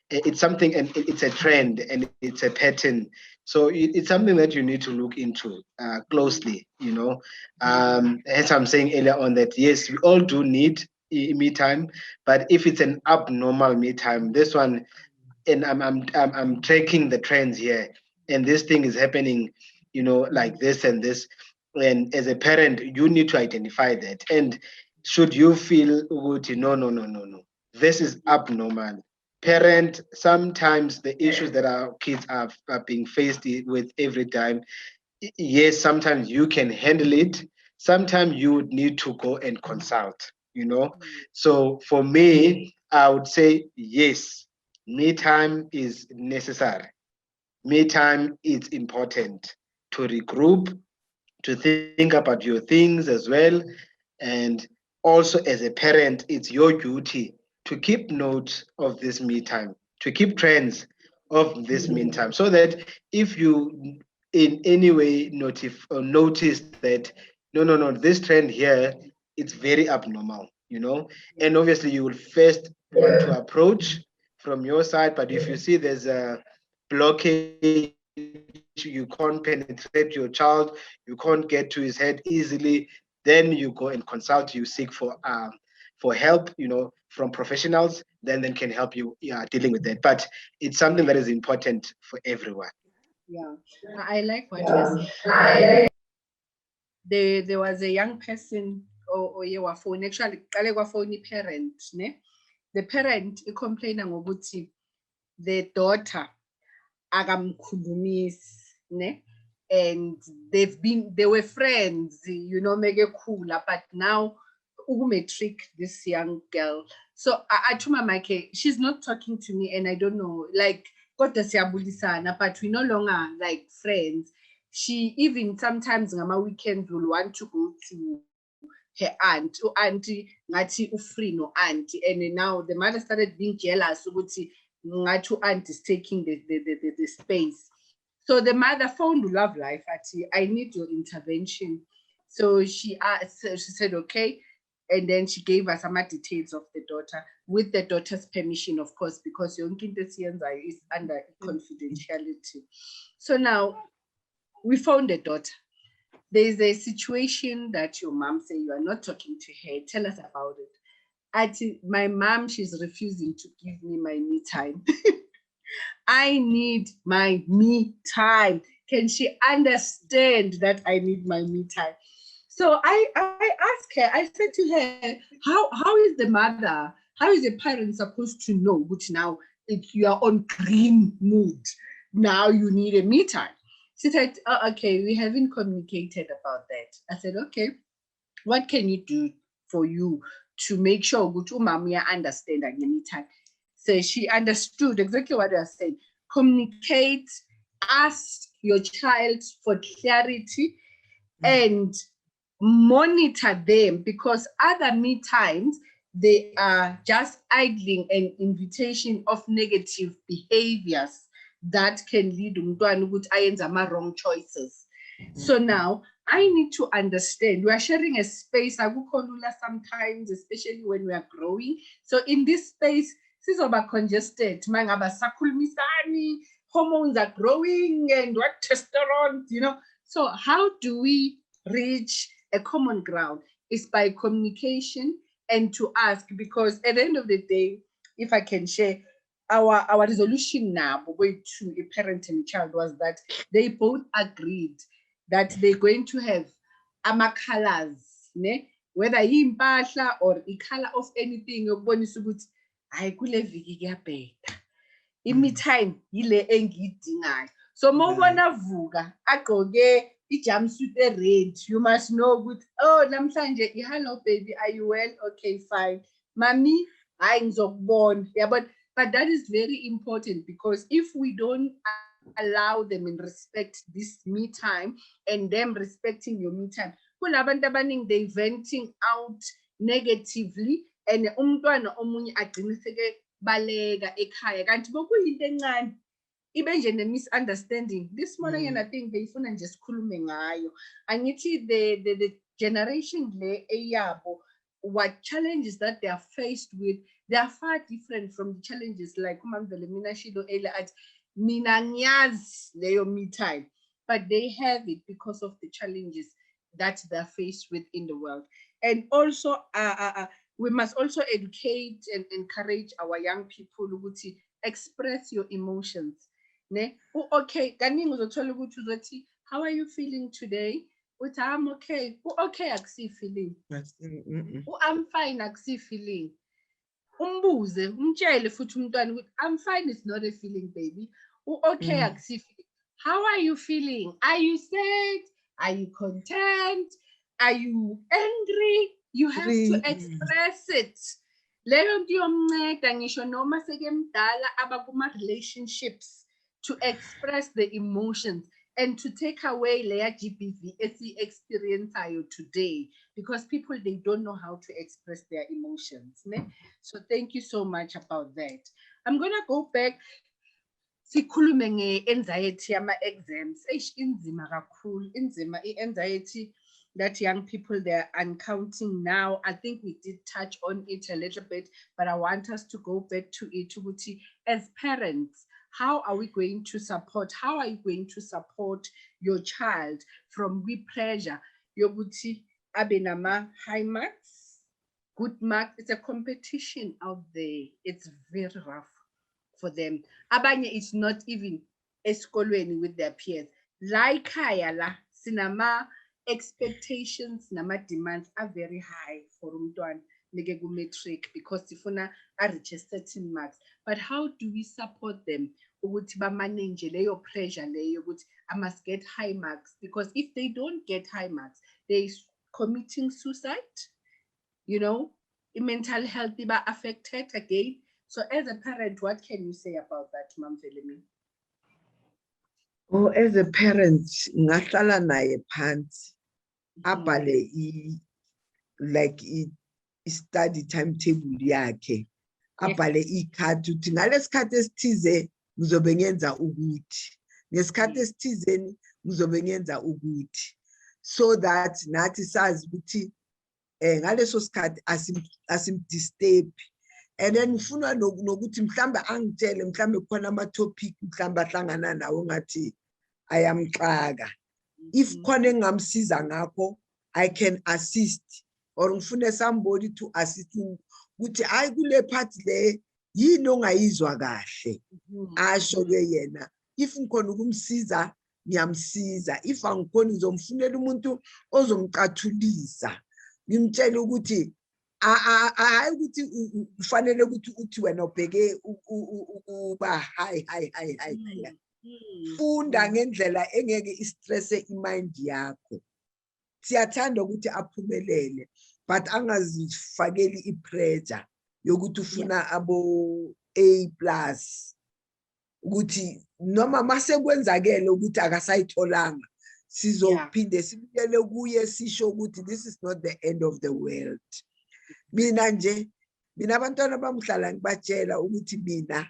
Speaker 3: it's something, and it's a trend and it's a pattern. So it's something that you need to look into closely, As I'm saying earlier on that, yes, we all do need me time, but if it's an abnormal me time, this one, and I'm tracking the trends here, and this thing is happening, like this and this, and as a parent, you need to identify that. And should you feel good, no, this is abnormal. Parent, sometimes the issues that our kids are being faced with every time, yes, sometimes you can handle it. Sometimes you would need to go and consult, So for me, I would say, yes, me time is necessary. me time, it's important to regroup, to think about your things as well. And also as a parent, it's your duty to keep note of this me time, to keep trends of this meantime, so that if you in any way notice that no, this trend here, it's very abnormal, and obviously you will first want to approach from your side. But if you see there's a blockage, you can't penetrate your child, you can't get to his head easily, then you go and consult, you seek for help, from professionals, then can help you dealing with that. But it's something that is important for everyone.
Speaker 1: Yeah, I like what you said. There was a young person or you were phone, actually phone parent, ne? The parent complained ngokuthi the daughter akamkhulumisi, ne? And they were friends, make it cooler, but now trick this young girl. So I told my Mike, she's not talking to me, and I don't know, like, kodwa siyabulisana, but we no longer like friends. She even sometimes on my weekends will want to go to her aunt, auntie ngathi ufree no auntie, and now the mother started being jealous ukuthi ngathi aunt is taking the space. So the mother phoned Love Life, I need your intervention. So she said, okay. And then she gave us some details of the daughter, with the daughter's permission, of course, because yonke into esiyenzayo is under confidentiality. So now we found the daughter. There's a situation that your mom say you are not talking to her. Tell us about it. My mom, she's refusing to give me my me time. I need my me time. Can she understand that I need my me time? So I asked her, I said to her, how is the mother, how is a parent supposed to know which now if you are on green mood, now you need a me time? She said, oh, okay, we haven't communicated about that. I said, okay, what can you do for you to make sure Mamia understand that you need time? So she understood exactly what I was saying. Communicate, ask your child for clarity, and monitor them, because other me times, they are just idling an invitation of negative behaviors that can lead umntwana ukuthi ayenza wrong choices. So now I need to understand, we are sharing a space, sometimes, especially when we are growing. So in this space, sizoba congested, mangaba sakhulumisani, hormones are growing, and what testosterone, So how do we reach a common ground? Is by communication and to ask, because at the end of the day, if I can share, our resolution now to a parent and child was that they both agreed that they're going to have colors, ne? Whether impahla or a color of anything, yokubonisa ukuthi hayi kule viki kuyabheda, imi time yile engiyidingayo. So mawubona vuka agqoke jumpsuit red, you must know good. Oh, namhlanje, hello baby, are you well? Okay, fine. Mommy, hayi ngizokubona. Yeah, but that is very important, because if we don't allow them and respect this me time and them respecting your me time, they venting out negatively, and umntwana omunye agcine seke balega ekhaya kanti bokuyinto encane ibe nje ne-misunderstanding. This morning, and I think beyifuna nje sikhulume ngayo. Angithi the generation le eyabo, what challenges that they are faced with, they are far different from the challenges like umamvele mina shilo ele at mina ngiyazi leyo me time, but they have it because of the challenges that they're faced with in the world. And also we must also educate and encourage our young people to express your emotions. Ne? Okay, kaningi uzothola ukuthi uzothi, how are you feeling today? Uthi I'm okay. Okay, akusi feeling. I'm fine, akusi feeling. Umbuze, umtshele futhi umntwana ukuthi I'm fine is not a feeling, baby. Okay, akusi feeling. How are you feeling? Are you sad? Are you content? Are you angry? You have to express it. Leyo nto iyomnceda ngisho noma seke mdala abakuma relationships, to express the emotions and to take away layer GBV experience today, because people, they don't know how to express their emotions. Ne? So thank you so much about that. I'm gonna go back. Sikhulume nge-anxiety yama-exams. Inzima kakhulu, inzima i-anxiety that young people they're encountering now. I think we did touch on it a little bit, but I want us to go back to it. As parents, how are we going to support? How are you going to support your child from pressure? Yoguti abenama high marks, good marks. It's a competition out there. It's very rough for them. Abanye, it's not even esikolweni with their peers. La ekhaya la sinama expectations nama demands are very high for umntwana neke ku matric, because sifuna a reach certain marks. But how do we support them ukuthi ba manage leyo pressure leyo ukuthi I must get high marks? Because if they don't get high marks, they committing suicide, you know, mental health iba affected again. So as a parent, what can you say about that, Ma'am Velimi?
Speaker 2: Oh, as a parent, ngahlala naye phansi, abhale like i-study timetable yakhe, abhale ikhadi ukuthi ngalesikhathi esithize ngizobe ngenza ukuthi, ngesikhathi esithizeni ngizobe ngenza ukuthi, so that nathi sazi ukuthi ngaleso sikhathi asimdisturb. And then ngifuna nokuthi mhlamba angitshele mhlambe khona ama-topic mhlamba ahlangana nawo ngathi ayamxaka. If khona engamsiza ngakho, I can assist, or ngifune somebody to assist ukuthi hayi kule part le yini ongayizwa kahle, asho ke yena. If ngikhona ukumsiza ngiyamsiza, if angikhona ngizomfunela umuntu ozomcathulisa, ngimtshela ukuthi hayi ukuthi kufanele ukuthi uthi wena ubheke ukuba high. Funda ngendlela engeke istresse imind yakho. Siyathanda ukuthi aphumelele, but angazifakeli ipressure yokuthi ufuna abo A+, ukuthi noma mase kwenzakele ukuthi akasayitholanga, sizophinde sibuyele kuye sisho ukuthi this is not the end of the world. Mina abantwana bamhlala ngibatshela ukuthi mina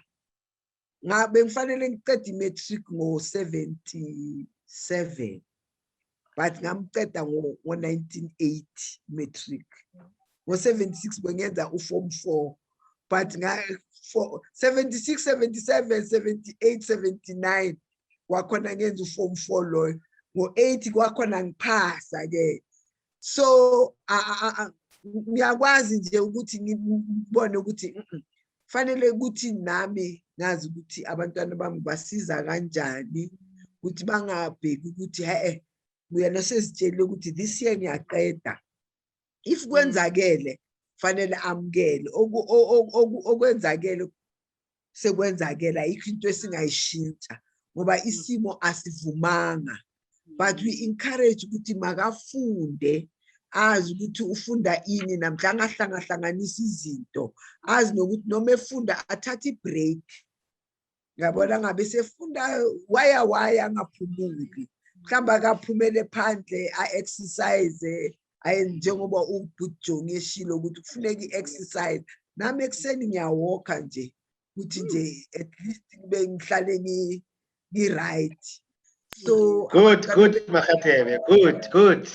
Speaker 2: ngabe ngifanele ngiqede imatric ngo-77, but ngamqeda ngo-1980 matric. Ngo-76 bengenza u-form 4, but for 76, 77, 78, 79 kwakhona ngenza u-form 4 loyo. Ngo-80 kwakhona ngiphasa ke. So ngiyakwazi nje ukuthi ngibone ukuthi fanele ukuthi nami ngazi ukuthi abantwana bami basiza kanjani, ukuthi bangabheki ukuthi uyena sesitshele ukuthi this year ngiyaqeda. If kwenzakele fanele amukele, okwenzakele sekwenzakela, ayikho into esingayishintsha ngoba isimo asivumanga. But we encourage ukuthi makafunde, azi ukuthi ufunda ini, namhlanje ahlangahlanganisa izinto, azi nokuthi noma efunda athathe ibreak. Ngabona ngabe sefunda waya angaphumuli, mhlamba akaphumele phandle a-exercise, njengoba uButjongi eshilo ukuthi kufuneka i-exercise. Nami ekuseni ngiyawalka nje ukuthi nje at least kube ngihlale ngi-right. So
Speaker 3: good Makhathebe, good.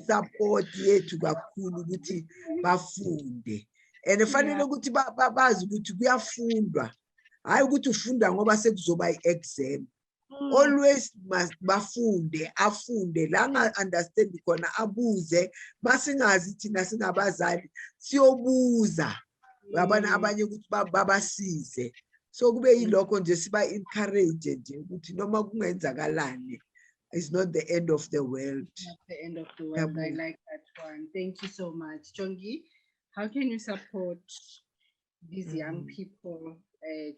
Speaker 2: Support yethu kakhulu ukuthi bafunde, and fanele ukuthi bazi ukuthi kuyafundwa, hayi ukuthi ufunda ngoba sekuzoba i-exam. Always must bafunde, afunde la nga-understand khona abuze, masingazi thina singabazali siyobuza abanye ukuthi babasize. So kube yilokho nje siba-encourage nje ukuthi noma kungenzakalani, it's not the end of the world.
Speaker 1: Not the end of the world. I like that one. Thank you so much. Jongi, how can you support these young people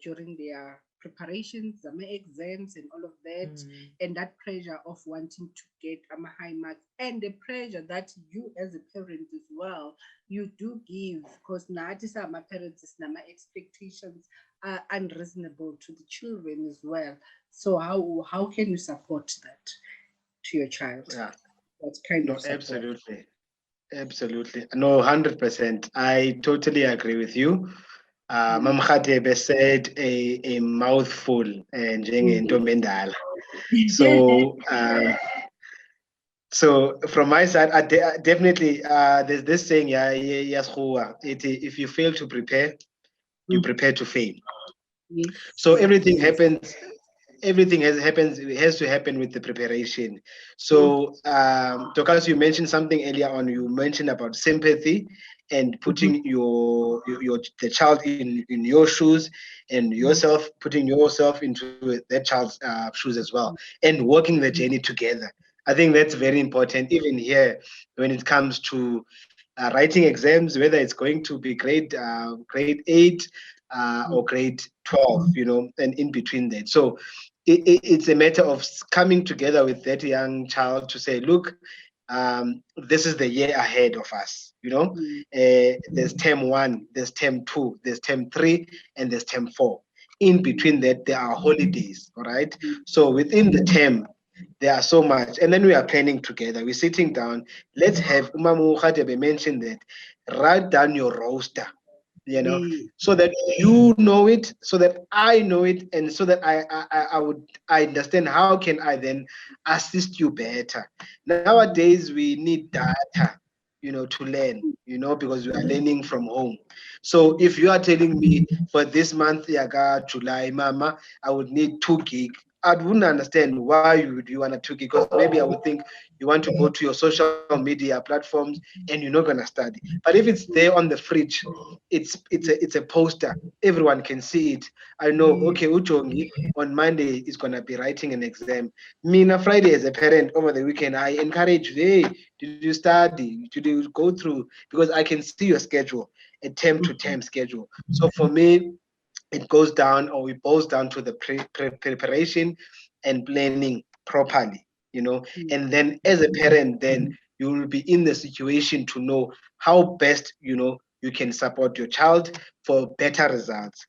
Speaker 1: during their preparations, exams and all of that, and that pressure of wanting to get high marks, and the pressure that you as a parent as well, you do give, because now my parents is expectations unreasonable to the children as well. So how can you support that to your child?
Speaker 3: Yeah.
Speaker 1: What kind
Speaker 3: No,
Speaker 1: of support?
Speaker 3: absolutely. Absolutely. No, 100%. I totally agree with you. Mama Khatebe said a mouthful njengento endala. So so from my side, definitely there's this saying, yeah, yes, if you fail to prepare, you prepare to fail.
Speaker 1: Yes.
Speaker 3: So everything happens, everything has to happen with the preparation. So Tokas, you mentioned something earlier on. You mentioned about sympathy and putting your the child in your shoes, and yourself putting yourself into that child's shoes as well, and working the journey together. I think that's very important, even here when it comes to writing exams, whether it's going to be grade 8 or grade 12, and in between that. So it's a matter of coming together with that young child to say, look, this is the year ahead of us. There's term 1, there's term 2, there's term 3, and there's term 4. In between that, there are holidays. All right. So within the term, there are so much, and then we are planning together. We're sitting down. Let's have Umamu Khadebe mentioned that. Write down your roster, so that you know it, so that I know it, and so that I understand how can I then assist you better. Nowadays we need data, to learn, because we are learning from home. So if you are telling me for this month, Yaga, July, Mama, I would need 2 gig, I wouldn't understand why you want a 2 gig, because maybe I would think you want to go to your social media platforms and you're not gonna study. But if it's there on the fridge, it's a poster. Everyone can see it. I know, okay, Ujongi on Monday is gonna be writing an exam. Me on Friday as a parent over the weekend, I encourage you, hey, did you study? Did you go through? Because I can see your schedule, a term to term schedule. So for me, it goes down, or it boils down to the preparation and planning properly, and then as a parent, then you will be in the situation to know how best, you can support your child for better results.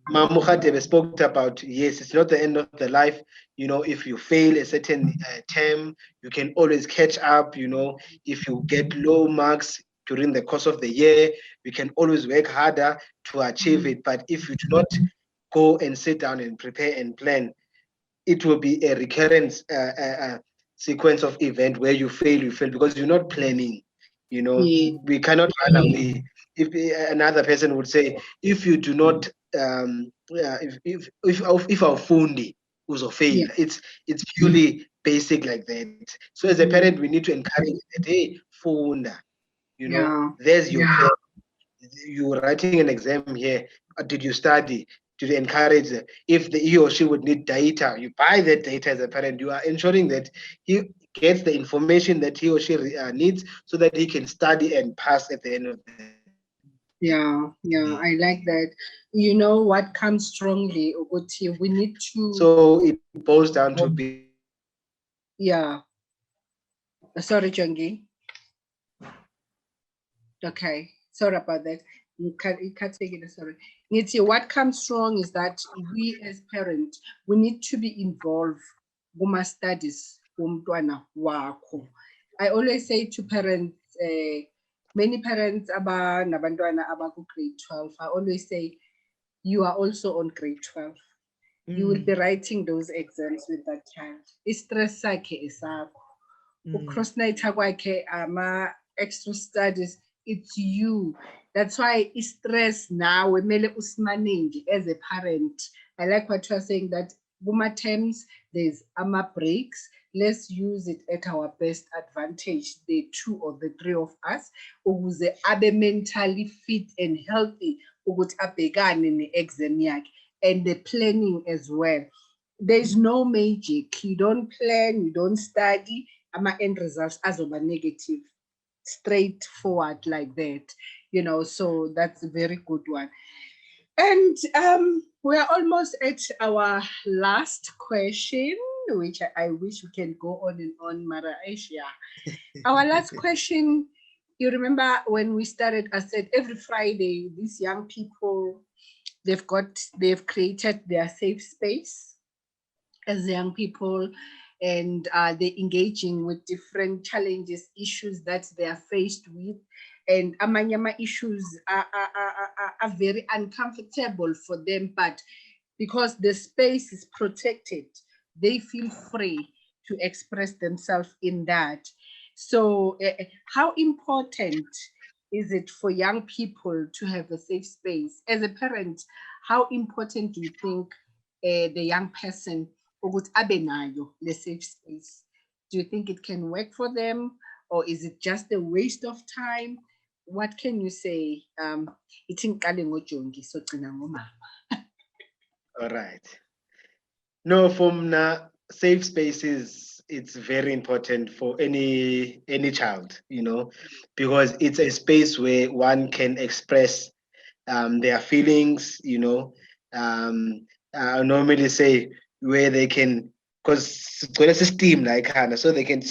Speaker 3: Mamu Khadebe spoke about, yes, it's not the end of the life. If you fail a certain term, you can always catch up. If you get low marks during the course of the year, we can always work harder to achieve it. But if you do not go and sit down and prepare and plan, it will be a recurrent sequence of event where you fail because you're not planning. We cannot run away. If another person would say, if you do not, if our fundi was fail, it's purely basic like that. So as a parent, we need to encourage that, hey, funda, there's your plan. You're writing an exam here. Did you study? Did you encourage them? If he or she would need data, you buy that data as a parent. You are ensuring that he gets the information that he or she needs, so that he can study and pass at the end of the day.
Speaker 1: Yeah, I like that. You know what comes strongly, Uguti, we need to.
Speaker 3: So it boils down to be.
Speaker 1: Yeah. Sorry, Jongi. Okay, sorry about that. You can't take it. Sorry. What comes strong is that we as parents, we need to be involved kuma studies womntwana wakho. I always say to parents, many parents nabantwana abaku grade 12, I always say, you are also on grade 12. You will be writing those exams with that child. Stress sakhe esakho. Cross-night kwakhe ama extra studies, it's you. That's why stress now kumele usimanage as a parent. I like what you're saying, that Buma terms, there's breaks. Let's use it at our best advantage, the 2 or the 3 of us, ukuze abe mentally fit and healthy, ukuthi abhekane ne-exam yakhe, and the planning as well. There's no magic. You don't plan, you don't study, end results azoba negative, straightforward like that, so that's a very good one. And we're almost at our last question, which I wish we can go on and on, Mara Asia. Our last question, you remember when we started, I said every Friday, these young people they've created their safe space as young people, and they're engaging with different challenges, issues that they are faced with. And amanyama issues are very uncomfortable for them, but because the space is protected, they feel free to express themselves in that. So, how important is it for young people to have a safe space? As a parent, how important do you think the young person ukuthi abe nayo le safe space? Do you think it can work for them, or is it just a waste of time? What can you say? Ithi ngiqale ngoJongi sogcina ngomama.
Speaker 3: All right. No, from safe spaces, it's very important for any child, because it's a space where one can express their feelings, I normally say where they can, because it's a steam like so they can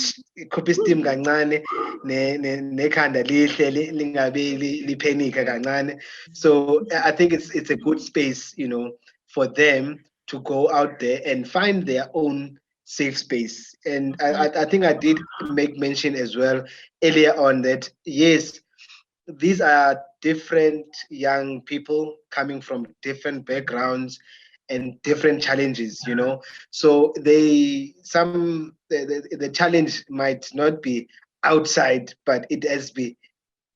Speaker 3: copy steam kancane nekhanda lihle lingabe liphenika kancane. So I think it's a good space, for them to go out there and find their own safe space. And I think I did make mention as well earlier on that, yes, these are different young people coming from different backgrounds and different challenges, So the challenge might not be outside, but it has be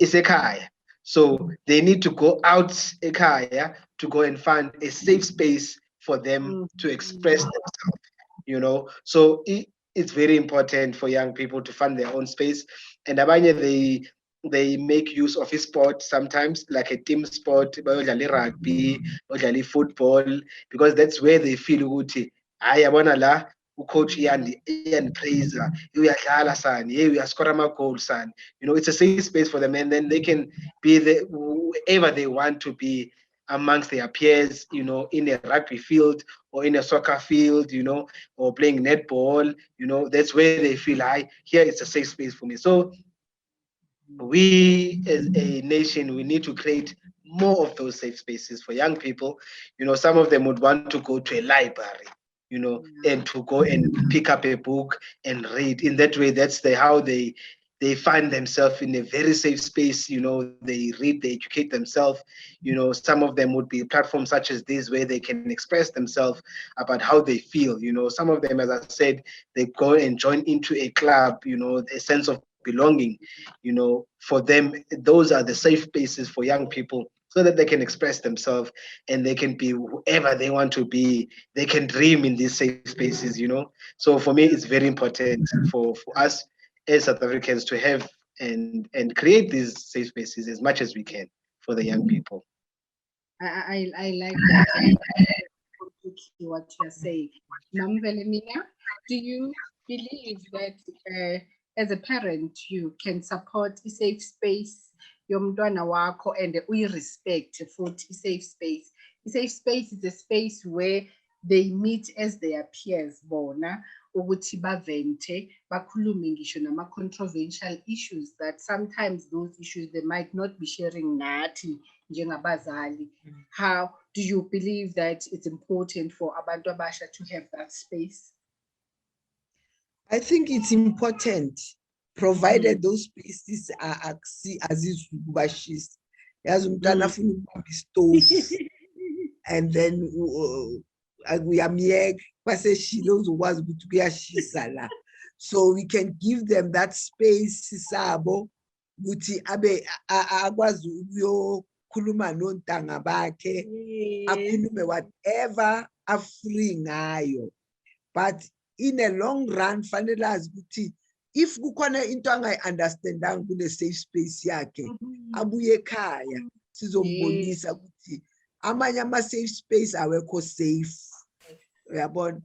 Speaker 3: isekhaya. So they need to go out ekhaya to go and find a safe space for them to express themselves, So it's very important for young people to find their own space. And abanye they make use of a sport sometimes, like a team sport, bayodlala rugby, bayodlala football, because that's where they feel ukuthi hayi yabona la ucoach iyandipraiser, uyadlala son, hey, uyascora ama-goals son. It's a safe space for them, and then they can be whoever they want to be amongst their peers, in a rugby field or in a soccer field, or playing netball, that's where they feel here it's a safe space for me. So we as a nation, we need to create more of those safe spaces for young people. Some of them would want to go to a library, and to go and pick up a book and read. In that way, that's how they find themselves in a very safe space. They read, they educate themselves. Some of them would be platforms such as this where they can express themselves about how they feel. Some of them, as I said, they go and join into a club, a sense of belonging. For them, those are the safe spaces for young people, so that they can express themselves and they can be whoever they want to be. They can dream in these safe spaces. So for me, it's very important for us as South Africans to have and create these safe spaces as much as we can for the young people.
Speaker 1: I like that. Completely what you're saying. Mam Velemina, do you believe that as a parent you can support a safe space yomntwana wakho and uyi-respect futhi i-safe space? I-safe space is a space where they meet as their peers bona ukuthi bavente bakhulume ngisho nama-controversial issues that sometimes those issues they might not be sharing nathi njengabazali. How do you believe that it's important for abantu abasha to have that space?
Speaker 2: I think it's important, provided those spaces are azizubashis. Yazi umntwana afuna ukubamba istove and then uyamyeka baseshilo uzokwazi ukuthi kuyashisa la. So we can give them that space sabo ukuthi abe akwazi ukuyokhuluma nontanga bakhe, akhulume whatever afree ngayo. But in a long run, fanele azi ukuthi if kukhona into angayi-understandanga kule safe space yakhe, abuye ekhaya sizombonisa ukuthi amanye ama-safe space awekho safe. Uyabona?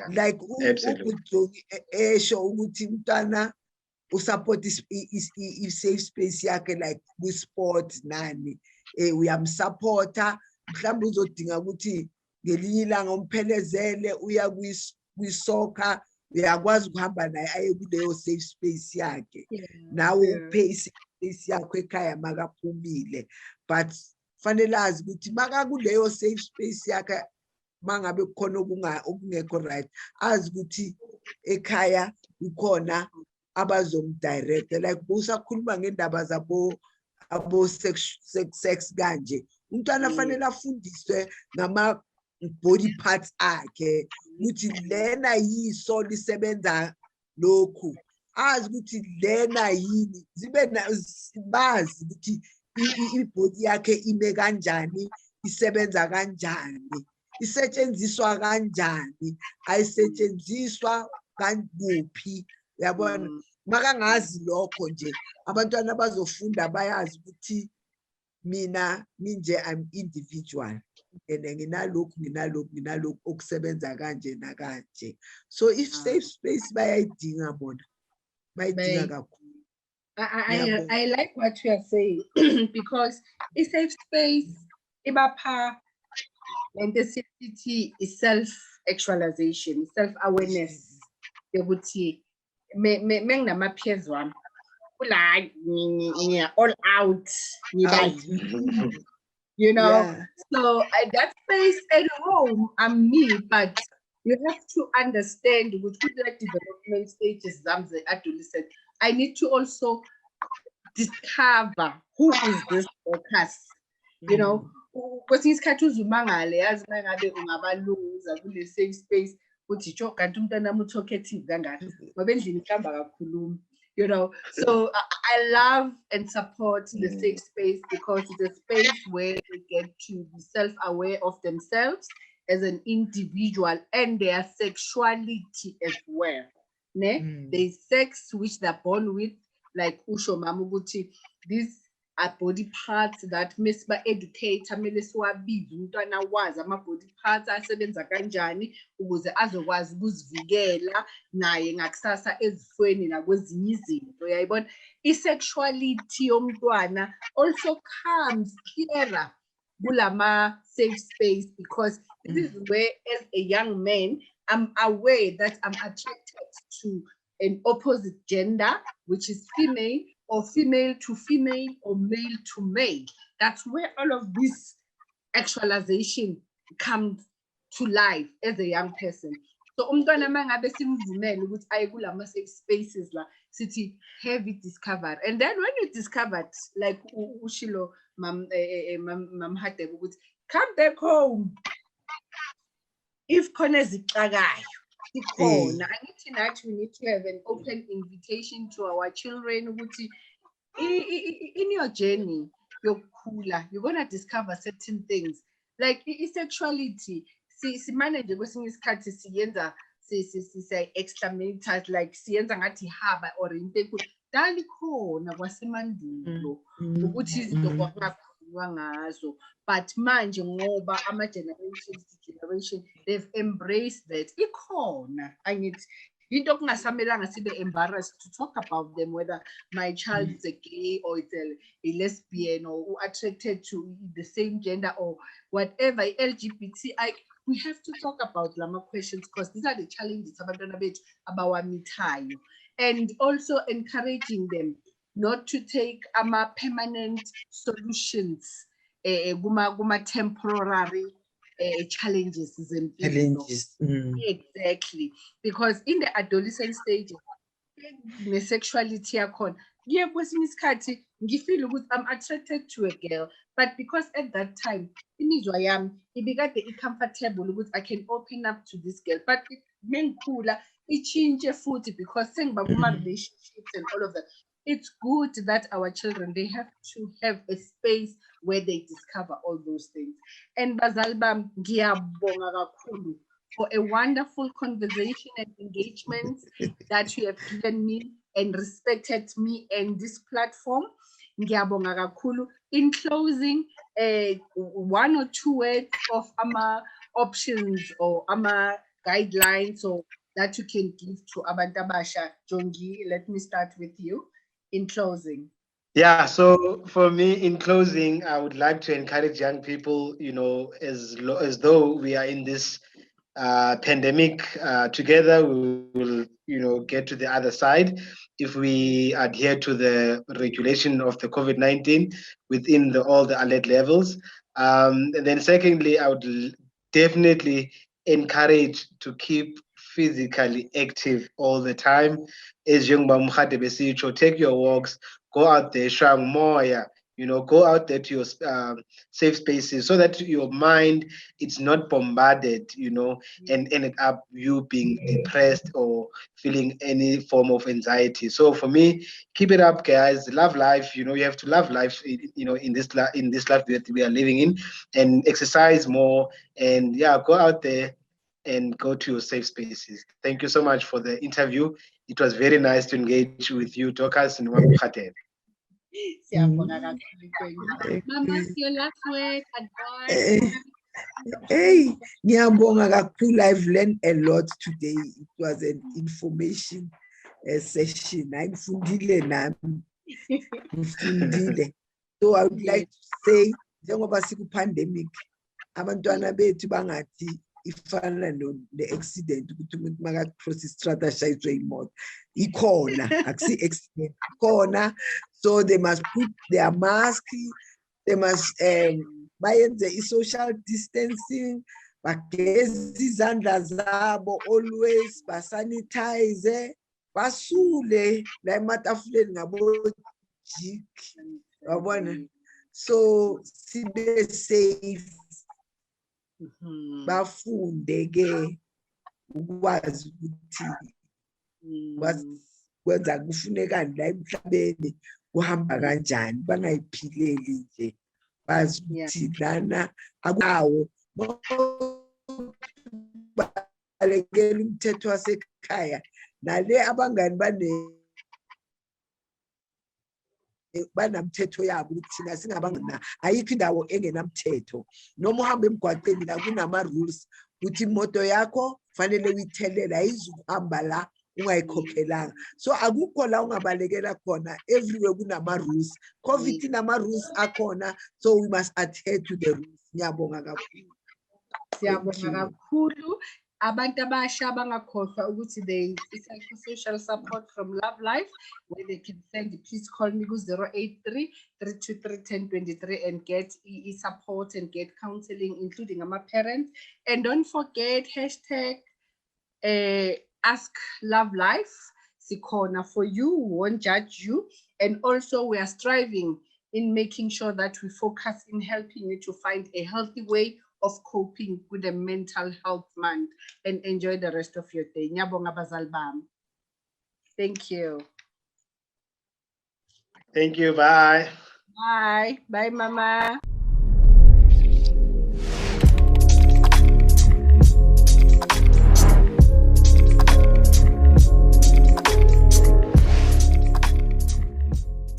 Speaker 2: Like uJongi esho ukuthi umntwana usupport i-safe space yakhe like kwi-sport nani, uyamsupporta. Mhlawumbe uzodinga ukuthi ngelinye ilanga umphelezele uya kwi-soccer, uyakwazi ukuhamba naye aye kuleyo safe space yakhe. Nawe uphe i-safe space yakho ekhaya makaphumile. But fanele azi ukuthi makakuleyo safe space yakhe mangabe kukhona okungekho right, azi ukuthi ekhaya ukhona abazomdirect, like usakhuluma ngendaba abo sex kanje, umntwana fanele afundiswe ngama body parts akhe ukuthi lena yiso lisebenza lokhu, azi ukuthi lena yini, bazi ukuthi ibody yakhe ime kanjani, isebenza kanjani, isetshenziswa kanjani, ayisetshenziswa kuphi, yabona. Makangazi lokho nje abantwana bazofunda bayazi ukuthi mina minje I'm individual and nginalokhu okusebenza kanje nakanje. So if safe space bayayidinga bona, bayidinga kakhulu.
Speaker 1: I like what you are saying because a safe space ibapha lento esithi is self-actualization, self-awareness yokuthi menginama peers wami kula ngiya all out you know.
Speaker 2: Yeah.
Speaker 1: So at that space at home I'm me, but you have to understand with the development stages of the adolescent, I need to also discover who is this focus, you know. Kwesinye isikhathi uzumangale yazi mangabe ungabaluza kule safe space uthi jo kanti umntana wami utalkative kangaka ngoba endlini mhlamba kakhuluma, you know. So I love and support the safe space because it's a space where they get to be self-aware of themselves as an individual and their sexuality as well. There's sex which they're born with, like usho mama ukuthi these are body parts that mesiba educator mele siwabize umntwana wazi ama body parts asebenza kanjani ukuze azokwazi ukuzivikela naye ngakusasa ezifweni nakwezinye izinto, uyayibona. I-sexuality yomntwana also comes clearer kulama safe space because this is where as a young man I'm aware that I'm attracted to an opposite gender, which is female or female to female or male to male. That's where all of this actualization comes to life as a young person. So umntwana mangabe simvumela ukuthi aye kulama safe spaces la sithi have it discovered, and then when you discovered like ushilo mam Hadebe ukuthi come back home if khona ezicakayo ikhona. Angithi nathi we need to have an open invitation to our children ukuthi in your journey yokukhula you're going to discover certain things like sexuality. Simanage kwesinye isikhathi siyenza exterminators, like siyenza ngathi haba or into dali khona kwasemandulo ukuthi izinto kwakungakhulunywa ngazo, but manje ngoba generation they've embraced that ikhona. Angithi into kungasamelanga sibe embarrassed to talk about them, whether my child is a gay or it's a lesbian or attracted to the same gender or whatever, LGBTI. We have to talk about lama questions because these are the challenges abantwana bethu abawamithayo, and also encouraging them not to take permanent solutions kuma temporary challenges. Exactly, because in the adolescent stage the sexuality yakhona kwesinye isikhathi ngifeel ukuthi I'm attracted to a girl, but because at that time imizwa yami ibikade comfortable ukuthi I can open up to this girl, but mengikhula ichinje futhi because sengiba kuma relationships and all of that. It's good that our children, they have to have a space where they discover all those things. And bazali bami ngiyabonga kakhulu for a wonderful conversation and engagement that you have given me and respected me and this platform. Ngiyabonga kakhulu. In closing, 1 or 2 words of options or guidelines or that you can give to abantu abasha. Jongi, let me start with you in closing.
Speaker 3: Yeah, so for me, in closing, I would like to encourage young people, you know, as though we are in this pandemic together. We will, you know, get to the other side if we adhere to the regulation of the COVID-19 within all the alert levels. And then secondly, I would definitely encourage to keep physically active all the time. As young Mkhadebe, take your walks, go out there, shang moya, you know, go out there to your safe spaces so that your mind it's not bombarded, you know, and ended up you being depressed or feeling any form of anxiety. So for me, keep it up, guys. Love life. You know, you have to love life. You know, in this life that we are living in, and exercise more. And yeah, go out there and go to your safe spaces. Thank you so much for the interview. It was very nice to engage with you, Dorcas and Wamukhatebe.
Speaker 1: Siyabonga kakhulu, thank you. Mama, it's your last word, advice.
Speaker 2: Hey, ngiyabonga kakhulu. I've learned a lot today. It was an information session. Ngifundile nami. Ngifundile. So I would like to say, njengoba siku-pandemic, abantwana bethu bangathi ifana ne-accident ukuthi umuntu maka-cross istrata ashayiswe imoto. Ikhona, akusi-accident, ikhona. So they must put their mask, they must bayenze i-social distancing, bageze izandla zabo always, basanitize, basule la ematafuleni ngabo-jik, wabona? So sibe safe, bafunde ke ukwazi ukuthi kwenza kufunekani la emhlabeni kuhamba kanjani, bangayiphileli nje, bazi ukuthi lana akunawo balekela umthetho wasekhaya nale abangani banamthetho yabo ukuthi thina singabangana ayikho indawo engenamthetho. Noma uhamba emgwaqeni la kunama-rules ukuthi imoto yakho fanele uyithelela, ayizukuhamba la ungayikhokhelanga. So akukho la ungabalekela khona, everywhere kunama-rules. COVID inama-rules akhona, so we must adhere to the rules. Ngiyabonga kakhulu.
Speaker 1: Siyabonga kakhulu. Abantu abasha bangakhohlwa ukuthi there is social support from Love Life where they can send, please call me ku-083 323 1023 and get support and get counseling, including my parents. And don't forget hashtag Ask Love Life. Sikhona for you, we won't judge you. And also we are striving in making sure that we focus in helping you to find a healthy way of coping with the mental health month, and enjoy the rest of your day. Ngiyabonga bazali bami. Thank you.
Speaker 3: Thank you. Bye.
Speaker 1: Bye. Bye, Mama.